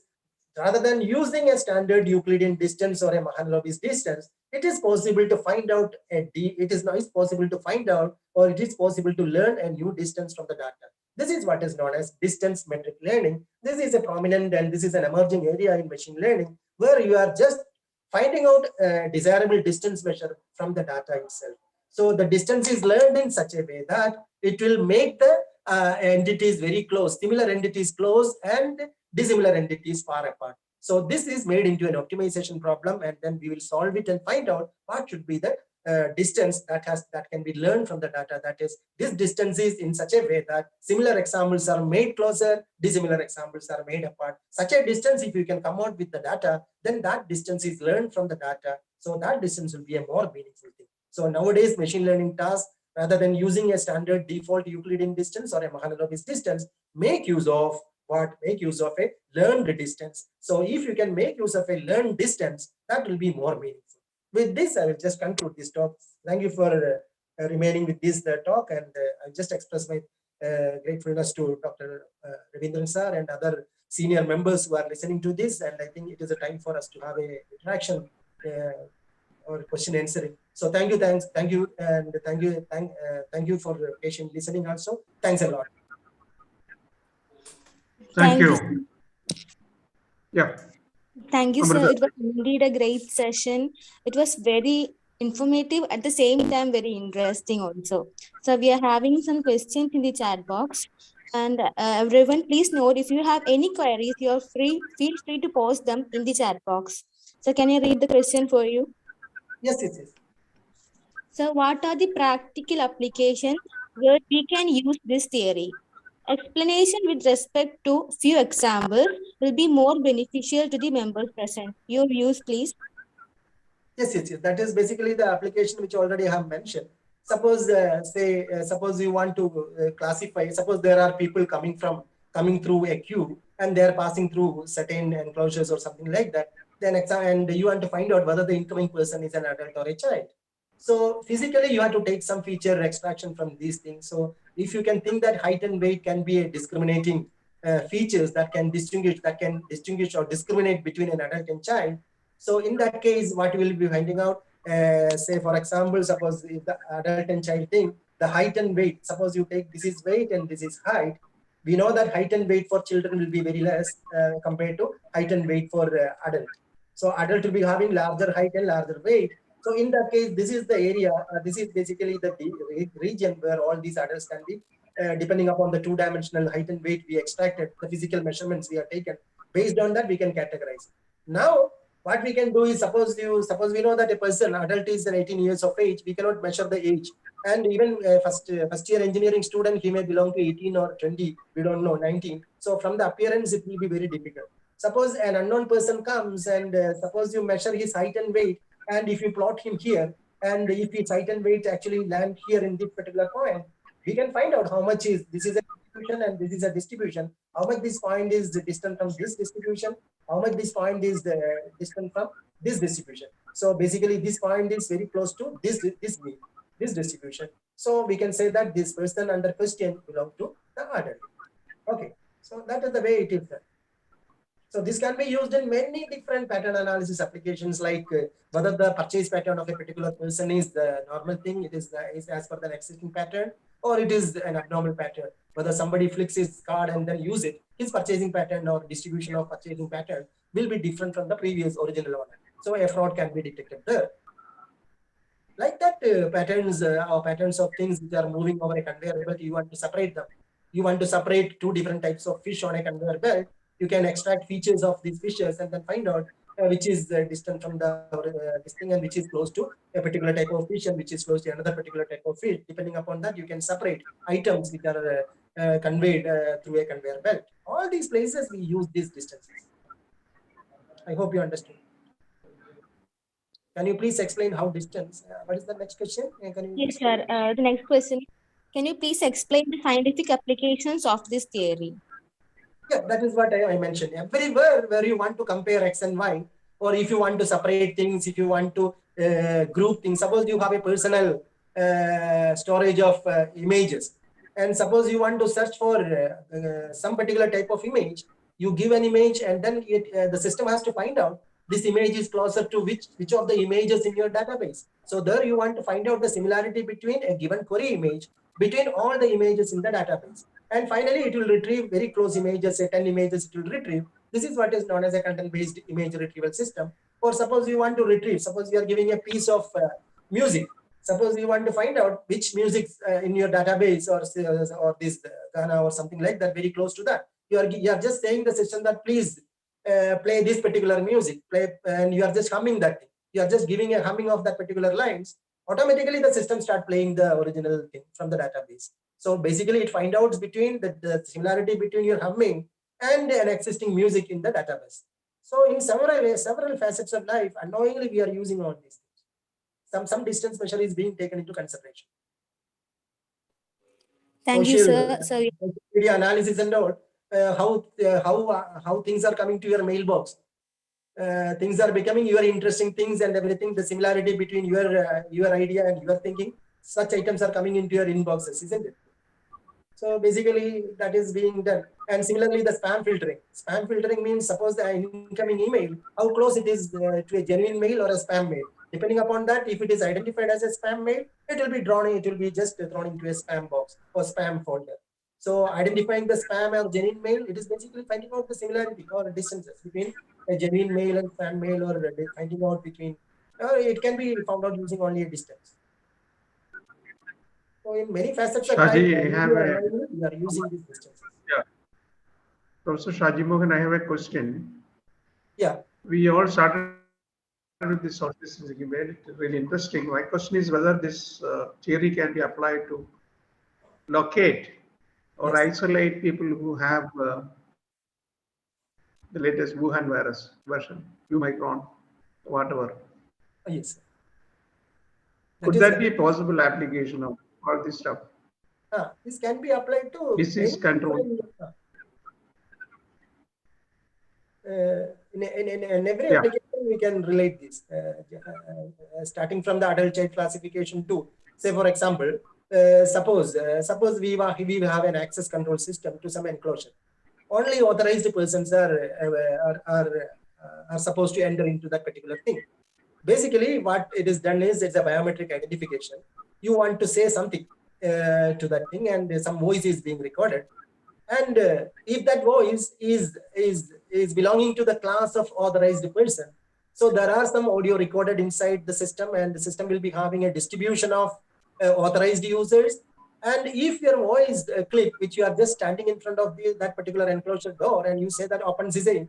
rather than using a standard Euclidean distance or a Mahalanobis distance, it is possible to find out it is possible to find out, or it is possible to learn a new distance from the data. This is what is known as distance metric learning. This is a prominent and this is an emerging area in machine learning, where you are just finding out a desirable distance measure from the data itself. So the distance is learned in such a way that it will make the entities very close, similar entities close and dissimilar entities far apart. So this is made into an optimization problem, and then we will solve it and find out what should be the distance that can be learned from the data. That is, this distance is in such a way that similar examples are made closer, dissimilar examples are made apart. Such a distance, if you can come out with the data, then that distance is learned from the data. So that distance will be a more meaningful thing. So nowadays, machine learning tasks rather than using a standard default Euclidean distance or a Mahalanobis distance, make use of what? Make use of a learned distance. So if you can make use of a learned distance, that will be more meaningful. With this, I will just conclude this talk. Thank you for remaining with this talk, and I just express my gratefulness to Dr. Ravindran sir and other senior members who are listening to this. And I think it is a time for us to have a interaction or question answering. So thank you, thank you, and thank you for patient listening also. Thanks a lot. Thank you. Yeah. Thank you, sir. Amrita. It was indeed a great session. It was very informative, at the same time very interesting also. So we are having some questions in the chat box. And everyone, please note, if you have any queries, feel free to post them in the chat box. So can I read the question for you? Yes, yes, yes. So what are the practical applications where we can use this theory? Explanation with respect to few examples will be more beneficial to the members present. Your views, please. Yes, yes, yes. That is basically the application which already I have mentioned. Suppose, suppose you want to classify. Suppose there are people coming through a queue, and they are passing through certain enclosures or something like that. Then and you want to find out whether the incoming person is an adult or a child. So physically, you have to take some feature extraction from these things. So if you can think that height and weight can be a discriminating features that can distinguish or discriminate between an adult and child. So in that case, what we will be finding out, say for example, suppose if the adult and child thing, the height and weight, suppose you take this is weight and this is height, we know that height and weight for children will be very less compared to height and weight for adult. So adult will be having larger height and larger weight. So in that case, this is the area, this is basically the region where all these adults can be, depending upon the two-dimensional height and weight we extracted, the physical measurements we have taken. Based on that, we can categorize. Now, what we can do is suppose we know that a person, adult is 18 years of age, we cannot measure the age. And even first year engineering student, he may belong to 18 or 20, we don't know, 19. So from the appearance, it will be very difficult. Suppose an unknown person comes and suppose you measure his height and weight, and if you plot him here, and if his height and weight actually land here in this particular point, we can find out how much this is a distribution and this is a distribution, how much this point is distant from this distribution, how much this point is distant from this distribution. So basically this point is very close to this distribution. So we can say that this person under question belongs to the adult. Okay, so that is the way it is done. So this can be used in many different pattern analysis applications, like whether the purchase pattern of a particular person is the normal thing, it is as per the existing pattern, or it is an abnormal pattern. Whether somebody flicks his card and then use it, his purchasing pattern or distribution of purchasing pattern will be different from the previous original one. So a fraud can be detected there. Like that, patterns or patterns of things which are moving over a conveyor belt, you want to separate them. You want to separate two different types of fish on a conveyor belt. You can extract features of these fishes and then find out which is distant from the this thing and which is close to a particular type of fish and which is close to another particular type of fish. Depending upon that, you can separate items which are conveyed through a conveyor belt. All these places we use these distances. I hope you understood. Can you please explain how distance? What is the next question? Yes, sir. The next question. Can you please explain the scientific applications of this theory? Yeah, that is what I mentioned. Everywhere where you want to compare X and Y, or if you want to separate things, if you want to group things, suppose you have a personal storage of images, and suppose you want to search for some particular type of image, you give an image and then the system has to find out this image is closer to which of the images in your database. So there you want to find out the similarity between a given query image between all the images in the database. And finally, it will retrieve very close images, say 10 images it will retrieve. This is what is known as a content-based image retrieval system. Or suppose you want to retrieve, suppose you are giving a piece of music. Suppose you want to find out which music in your database or this Ghana or something like that, very close to that. You are just saying the system that please play this particular music, and you are just humming that thing. You are just giving a humming of that particular lines. Automatically, the system start playing the original thing from the database. So basically, it finds out between the similarity between your humming and an existing music in the database. So in several facets of life, unknowingly we are using all these things. Some distance measure is being taken into consideration. Thank you, sir. So, social media analysis and all, how things are coming to your mailbox. Things are becoming your interesting things and everything. The similarity between your idea and your thinking, such items are coming into your inboxes, isn't it? So basically, that is being done. And similarly, the spam filtering. Spam filtering means suppose the incoming email, how close it is to a genuine mail or a spam mail. Depending upon that, if it is identified as a spam mail, it will be drawn. It will be just thrown into a spam box or spam folder. So identifying the spam or genuine mail, it is basically finding out the similarity or distances between a genuine mail and spam mail, or finding out between. It can be found out using only a distance. So in many facets of life, Shaji, I have we are using these distances. Yeah. Professor Shaji Mohan, I have a question. Yeah. We all started with this sort of distance. You made it really interesting. My question is whether this theory can be applied to locate or isolate people who have the latest Wuhan virus version, Omicron, whatever. Yes. Could that be a possible application of all this stuff? This can be applied to disease control. In every application, we can relate this. Starting from the adult child classification to, say, for example, suppose we have an access control system to some enclosure. Only authorized persons are supposed to enter into that particular thing. Basically, what it is done is it's a biometric identification. You want to say something to that thing, and some voice is being recorded. And if that voice is belonging to the class of authorized person, so there are some audio recorded inside the system, and the system will be having a distribution of authorized users. And if your voice clip, which you are just standing in front of that particular enclosure door, and you say that open sesame,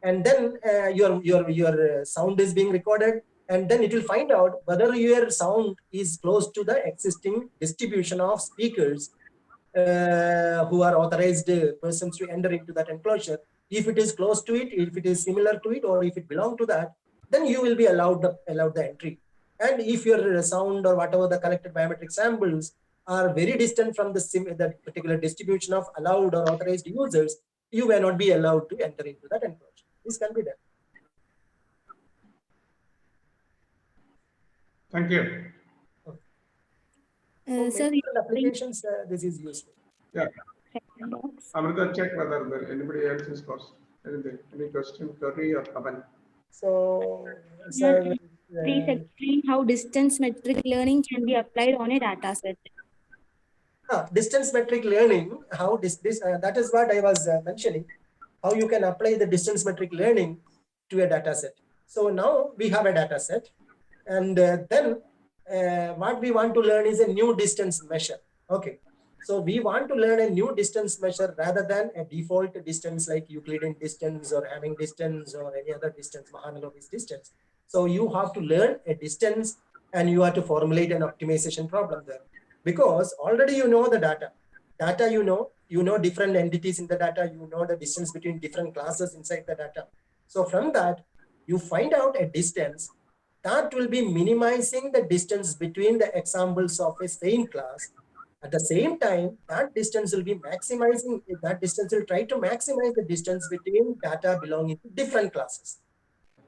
and then your sound is being recorded, and then it will find out whether your sound is close to the existing distribution of speakers who are authorized persons to enter into that enclosure. If it is close to it, if it is similar to it, or if it belongs to that, then you will be allowed the entry. And if your sound or whatever the collected biometric samples are very distant from that particular distribution of allowed or authorized users, you may not be allowed to enter into that enclosure. This can be done. Thank you. So applications, this is useful. Yeah. Amrita, check whether anybody else is lost. Any question, query, or comment? So, sir, please explain how distance metric learning can be applied on a data set. Distance metric learning, how that is what I was mentioning, how you can apply the distance metric learning to a data set. So now we have a data set, and then what we want to learn is a new distance measure. Okay. So we want to learn a new distance measure rather than a default distance like Euclidean distance or Hamming distance or any other distance, Mahalanobis distance. So you have to learn a distance, and you have to formulate an optimization problem there. Because already you know the data. You know different entities in the data, you know the distance between different classes inside the data. So from that, you find out a distance that will be minimizing the distance between the examples of a same class. At the same time, that distance will be maximizing, that distance will try to maximize the distance between data belonging to different classes.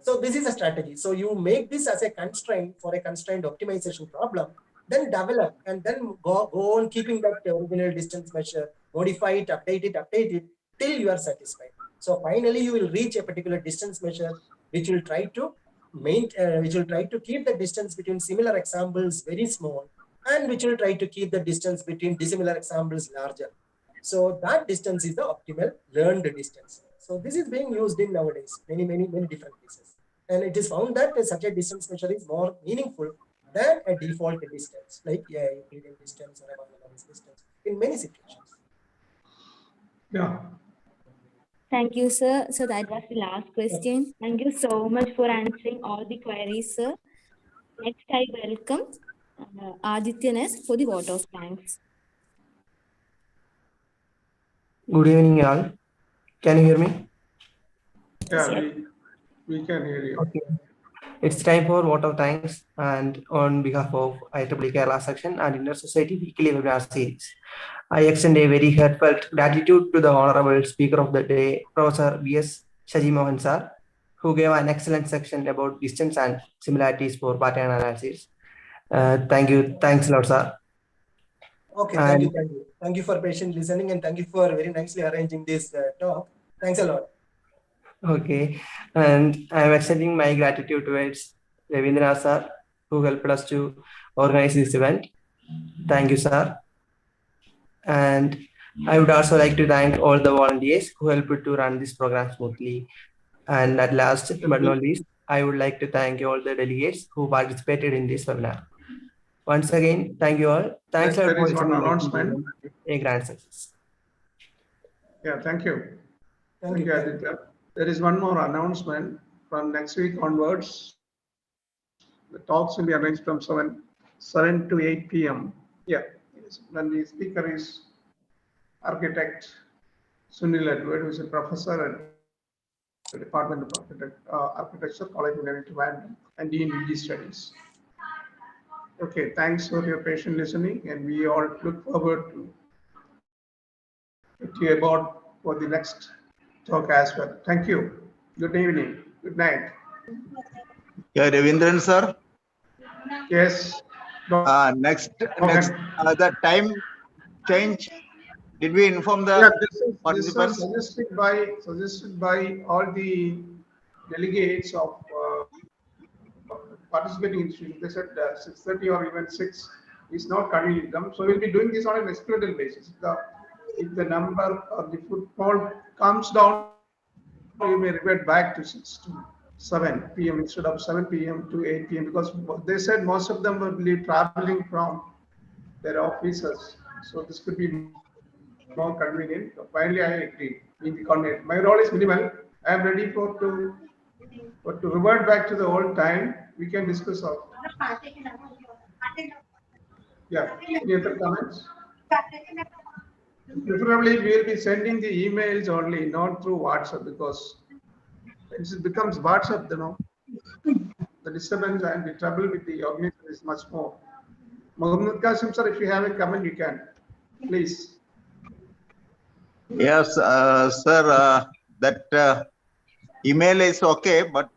So this is a strategy. So you make this as a constraint for a constraint optimization problem, then develop, and then go on keeping that original distance measure, modify it, update it till you are satisfied. So finally, you will reach a particular distance measure, which will try to keep the distance between similar examples very small, and which will try to keep the distance between dissimilar examples larger. So that distance is the optimal learned distance. So this is being used in nowadays, many different cases. And it is found that such a distance measure is more meaningful than a default distance, like Euclidean distance or a Mahalanobis distance in many situations. Yeah. Thank you, sir. So that was the last question. Thank you so much for answering all the queries, sir. Next, I welcome Aditya for the vote of thanks. Good evening, all. Can you hear me? Yeah, we can hear you. Okay. It's time for vote of thanks, and on behalf of IEEE Kerala Section and Inner Society Weekly Webinar Series. I extend a very heartfelt gratitude to the Honorable Speaker of the Day, Professor B.S. Shaji Mohan Sir, who gave an excellent section about distance and similarities for pattern analysis. Thank you. Thanks a lot, sir. Okay, thank you, thank you. Thank you for patient listening, and thank you for very nicely arranging this talk. Thanks a lot. Okay, and I am extending my gratitude towards Ravindra sir, who helped us to organize this event. Thank you, sir. And I would also like to thank all the volunteers who helped to run this program smoothly. And at last but not least, I would like to thank all the delegates who participated in this webinar. Once again, thank you all. Thanks a lot There for is one listening. announcement. A grand success. Yeah, thank you. Thank you. Aditya. There is one more announcement. From next week onwards, the talks will be arranged from 7 to 8 p.m. Yeah, when the speaker is architect Sunil Edward, who is a professor at the Department of Architecture, College of Engineering and Dean of Studies. Okay, thanks for your patient listening, and we all look forward to you about for the next talk as well. Thank you. Good evening. Good night. Yeah, Ravindran sir. Yes. Next, the time change. Did we inform the participants? This is suggested by all the delegates of participating institutions. They said 6:30 or even 6 is not convenient them. So we'll be doing this on an experimental basis. If the number or the footfall comes down, you may revert back to 6 to 7 p.m. instead of 7 p.m. to 8 p.m. because they said most of them will be traveling from their offices. So this could be more convenient. So finally, I agree. My role is minimal. I am ready to revert back to the old time. We can discuss of. Yeah. Any other comments? Preferably, we will be sending the emails only, not through WhatsApp, because once it becomes WhatsApp, the disturbance and the trouble with the organization is much more. Mohammed Qasim sir, if you have a comment, you can. Please. Yes, sir, that email is okay, but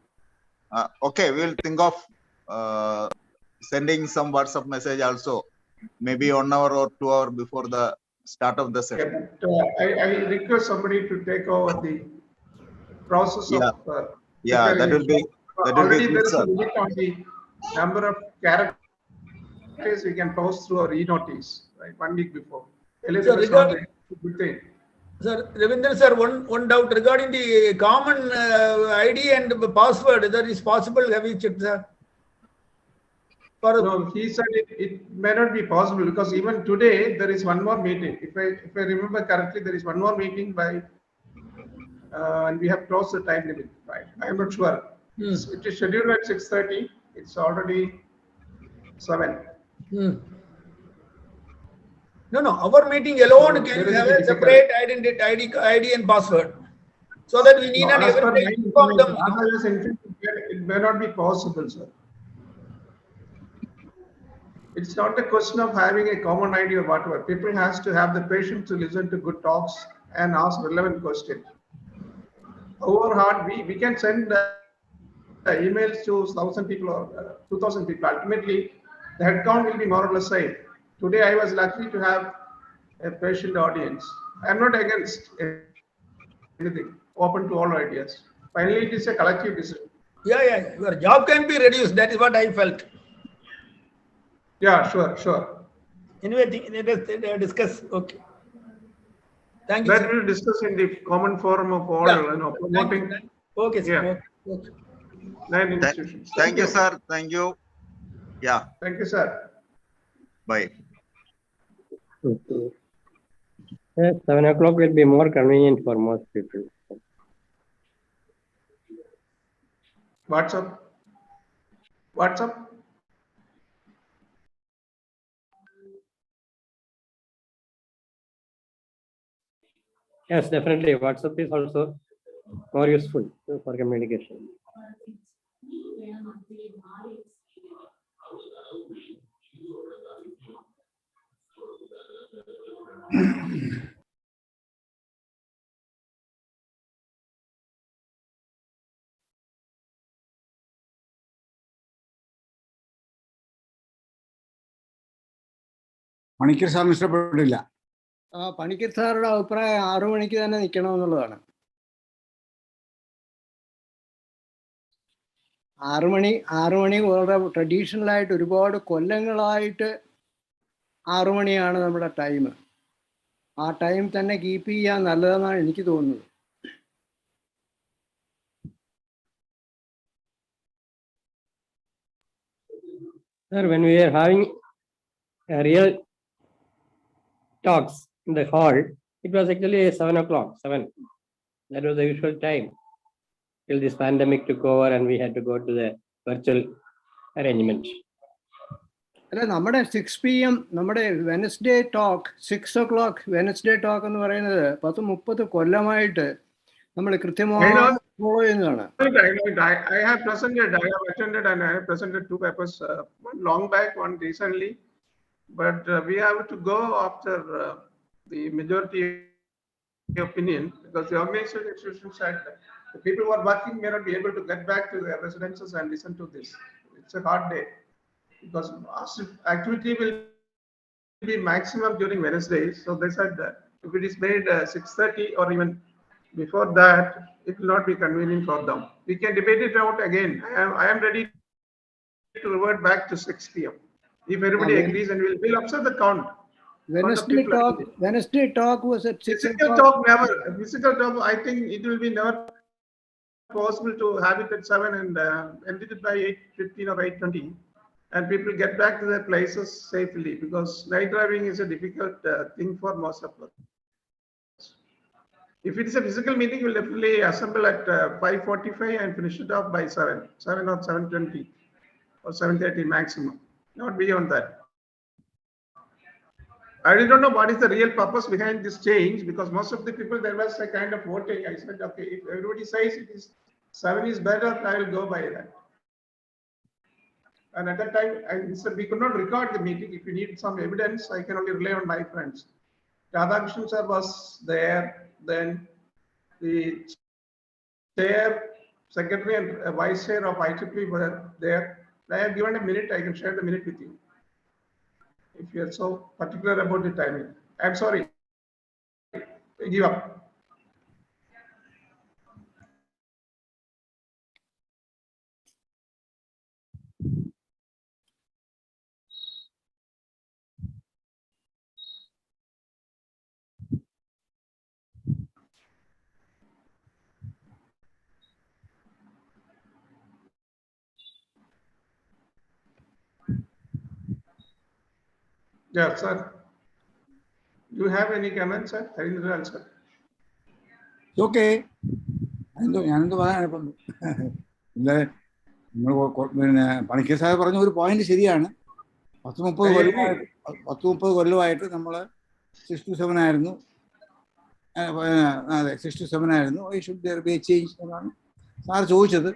okay, we'll think of sending some WhatsApp message also, maybe 1 hour or 2 hours before the start of the session. Yeah, but, I request somebody to take over the process of that will be already good, there is sir. a limit on the number of characters we can post through our e-notice, right? 1 week before. So regarding, sir, Ravindran sir, one doubt regarding the common ID and password, that is possible. Have you checked, sir? No, he said it may not be possible because even today there is one more meeting. If I remember correctly, there is one more meeting by and we have closed the time limit. Right? I am not sure. It is scheduled at 6:30. It's already 7. No. Our meeting alone can have a separate ID and password, so that we need not every time inform them. It may not be possible, sir. It's not a question of having a common ID or whatever. People has to have the patience to listen to good talks and ask relevant questions. However hard, we can send emails to 1,000 people or 2,000 people. Ultimately, the head count will be more or less same. Today, I was lucky to have a patient audience. I'm not against anything, open to all ideas. Finally, it is a collective decision. Yeah. Your job can be reduced. That is what I felt. Yeah, sure. Anyway, let us discuss. Okay. Thank you. That we'll discuss in the common forum of all, promoting. Okay, sir. Yeah. Okay. 9 institutions. Thank you, sir. Thank you. Yeah. Thank you, sir. Bye. Okay. 7 o'clock will be more convenient for most people. WhatsApp. Yes, definitely. WhatsApp is also more useful for communication. Panicker സാറിന് ഇഷ്ടപ്പെട്ടില്ല. പണിക്കർ സാറുടെ അഭിപ്രായം 6 മണിക്ക് തന്നെ നിൽക്കണമെന്നുള്ളതാണ്. 6 മണി വളരെ traditional ആയിട്ട് ഒരുപാട് കൊല്ലങ്ങളായിട്ട് 6 മണിയാണ് നമ്മുടെ ടൈം. ആ ടൈം തന്നെ കീപ്പ് ചെയ്യാൻ നല്ലതെന്നാണ് എനിക്ക് തോന്നുന്നത്. Sir, when we are having a real talks in the hall, it was actually 7 o'clock, 7. That was the usual time till this pandemic took over and we had to go to the virtual arrangement. അല്ല, നമ്മുടെ 6 PM നമ്മുടെ Wednesday talk 6 o'clock Wednesday talk എന്ന് പറയുന്നത് 10-30 കൊല്ലമായിട്ട് നമ്മൾ കൃത്യമായി follow ചെയ്യുന്നതാണ്. I have attended and I have presented 2 papers, one long back, one recently, but we have to go after the majority opinion, because the organization institution said the people who are working may not be able to get back to their residences and listen to this. It's a hard day, because activity will be maximum during Wednesday. So they said that if it is made 6:30 or even before that, it will not be convenient for them. We can debate it out again. I am ready to revert back to 6 PM. If everybody agrees, and we'll upset the count. Wednesday talk was at 6 Physical o'clock. Physical talk, I think it will be never possible to have it at 7 and end it by 8:15 or 8:20. And people get back to their places safely, because night driving is a difficult thing for most of us. If it is a physical meeting, we'll definitely assemble at 5:45 and finish it off by 7 or 7:20 or 7:30 maximum, not beyond that. I don't know what is the real purpose behind this change, because most of the people, there was a kind of voting. I said, okay, if everybody says it is 7 is better, I will go by that. And at that time, I said we could not record the meeting. If you need some evidence, I can only rely on my friends. Radhakrishnan sir was there, then the chair, secretary and vice chair of IEEE were there. I have given a minute, I can share the minute with you, if you are so particular about the timing. I'm sorry, I give up. Yeah, sir. Do you have any comments, sir? Harindran, sir. Okay. ഞാനെന്ത് പറയാനിപ്പം ഇല്ല, നമ്മൾ പിന്നെ പണിക്കർ സാഹിബ് പറഞ്ഞ ഒരു point ശരിയാണ്. 10-30 കൊല്ലമായിട്ട് നമ്മൾ 6 to 7 ആയിരുന്നു. അതെ, 6 to 7 ആയിരുന്നു. I should there be a change എന്നാണ് സാർ ചോദിച്ചത്.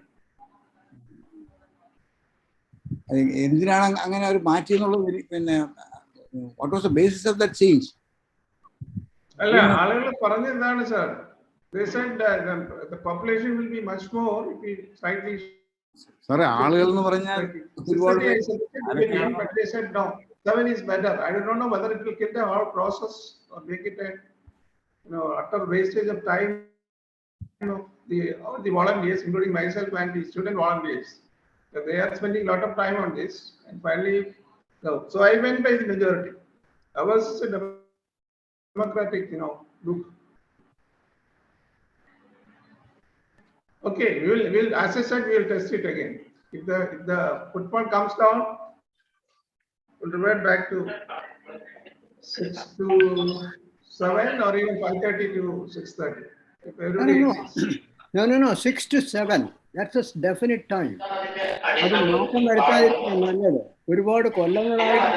എന്തിനാണ് അങ്ങനെ ഒരു മാറ്റിയെന്നുള്ളത്, പിന്നെ what was the basis of that change? അല്ല, ആളുകൾ പറഞ്ഞെന്താണ് sir? They said that the population will be much more if we slightly. സാറേ, ആളുകൾ എന്ന് പറഞ്ഞാൽ ഒരുപാട്. But they said no, 7 is better. I don't know whether it will kill the whole process or make it a utter wastage of time. All the volunteers, including myself and the student volunteers, they are spending a lot of time on this, and finally, no. So I went by the majority. Ours is a democratic, look. Okay, we'll as I said, we will test it again. If the football comes down, we'll revert back to 6 to 7 or even 5:30 to 6:30. If everybody No, 6 to 7. That's a definite time. അത് മാറ്റം വരുത്താതിരിക്കാൻ നല്ലത്. ഒരുപാട് കൊല്ലങ്ങളായിട്ട്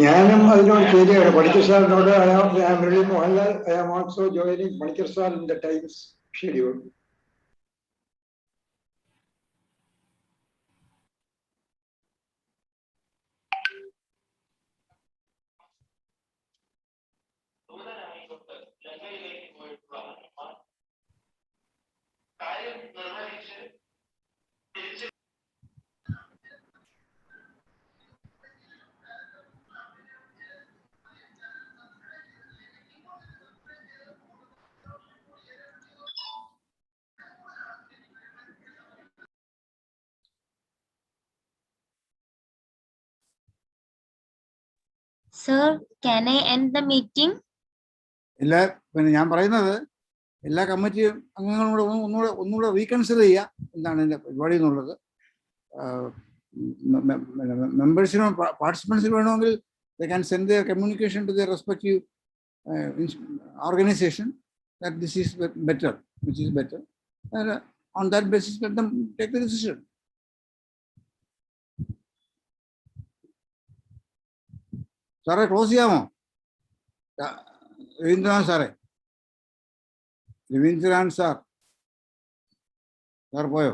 ഞാനും അതിനോട് ശരിയാണ്. പണിക്കർ സാറിനോട് I am really Mohanlal. I am also joining Panicker sir in the times schedule. Sir, can I end the meeting? എല്ലാ പിന്നെ ഞാൻ പറയുന്നത് എല്ലാ കമ്മിറ്റി അംഗങ്ങളും കൂടെ ഒന്നുകൂടെ റീകൺസിഡർ ചെയ്യുക എന്താണ് എൻ്റെ പരിപാടി എന്നുള്ളത്. മെമ്പേഴ്സിനോ പാർട്ടിസിപ്പൻസിന് വേണമെങ്കിൽ they can send their communication to their respective organization that this is better, which is better. And on that basis, let them take the decision. സാറേ ക്ലോസ് ചെയ്യാമോ? രവീന്ദ്രനാഥ് സാറേ, രവീന്ദ്രനാഥ് സാർ പോയോ?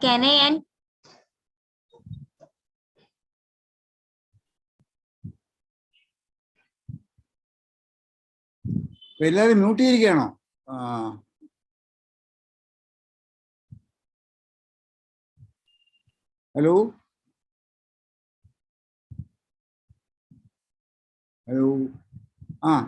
Can I end? എല്ലാവരും മ്യൂട്ട് ചെയ്തിരിക്കുകയാണോ? ഹലോ ഹലോ ആ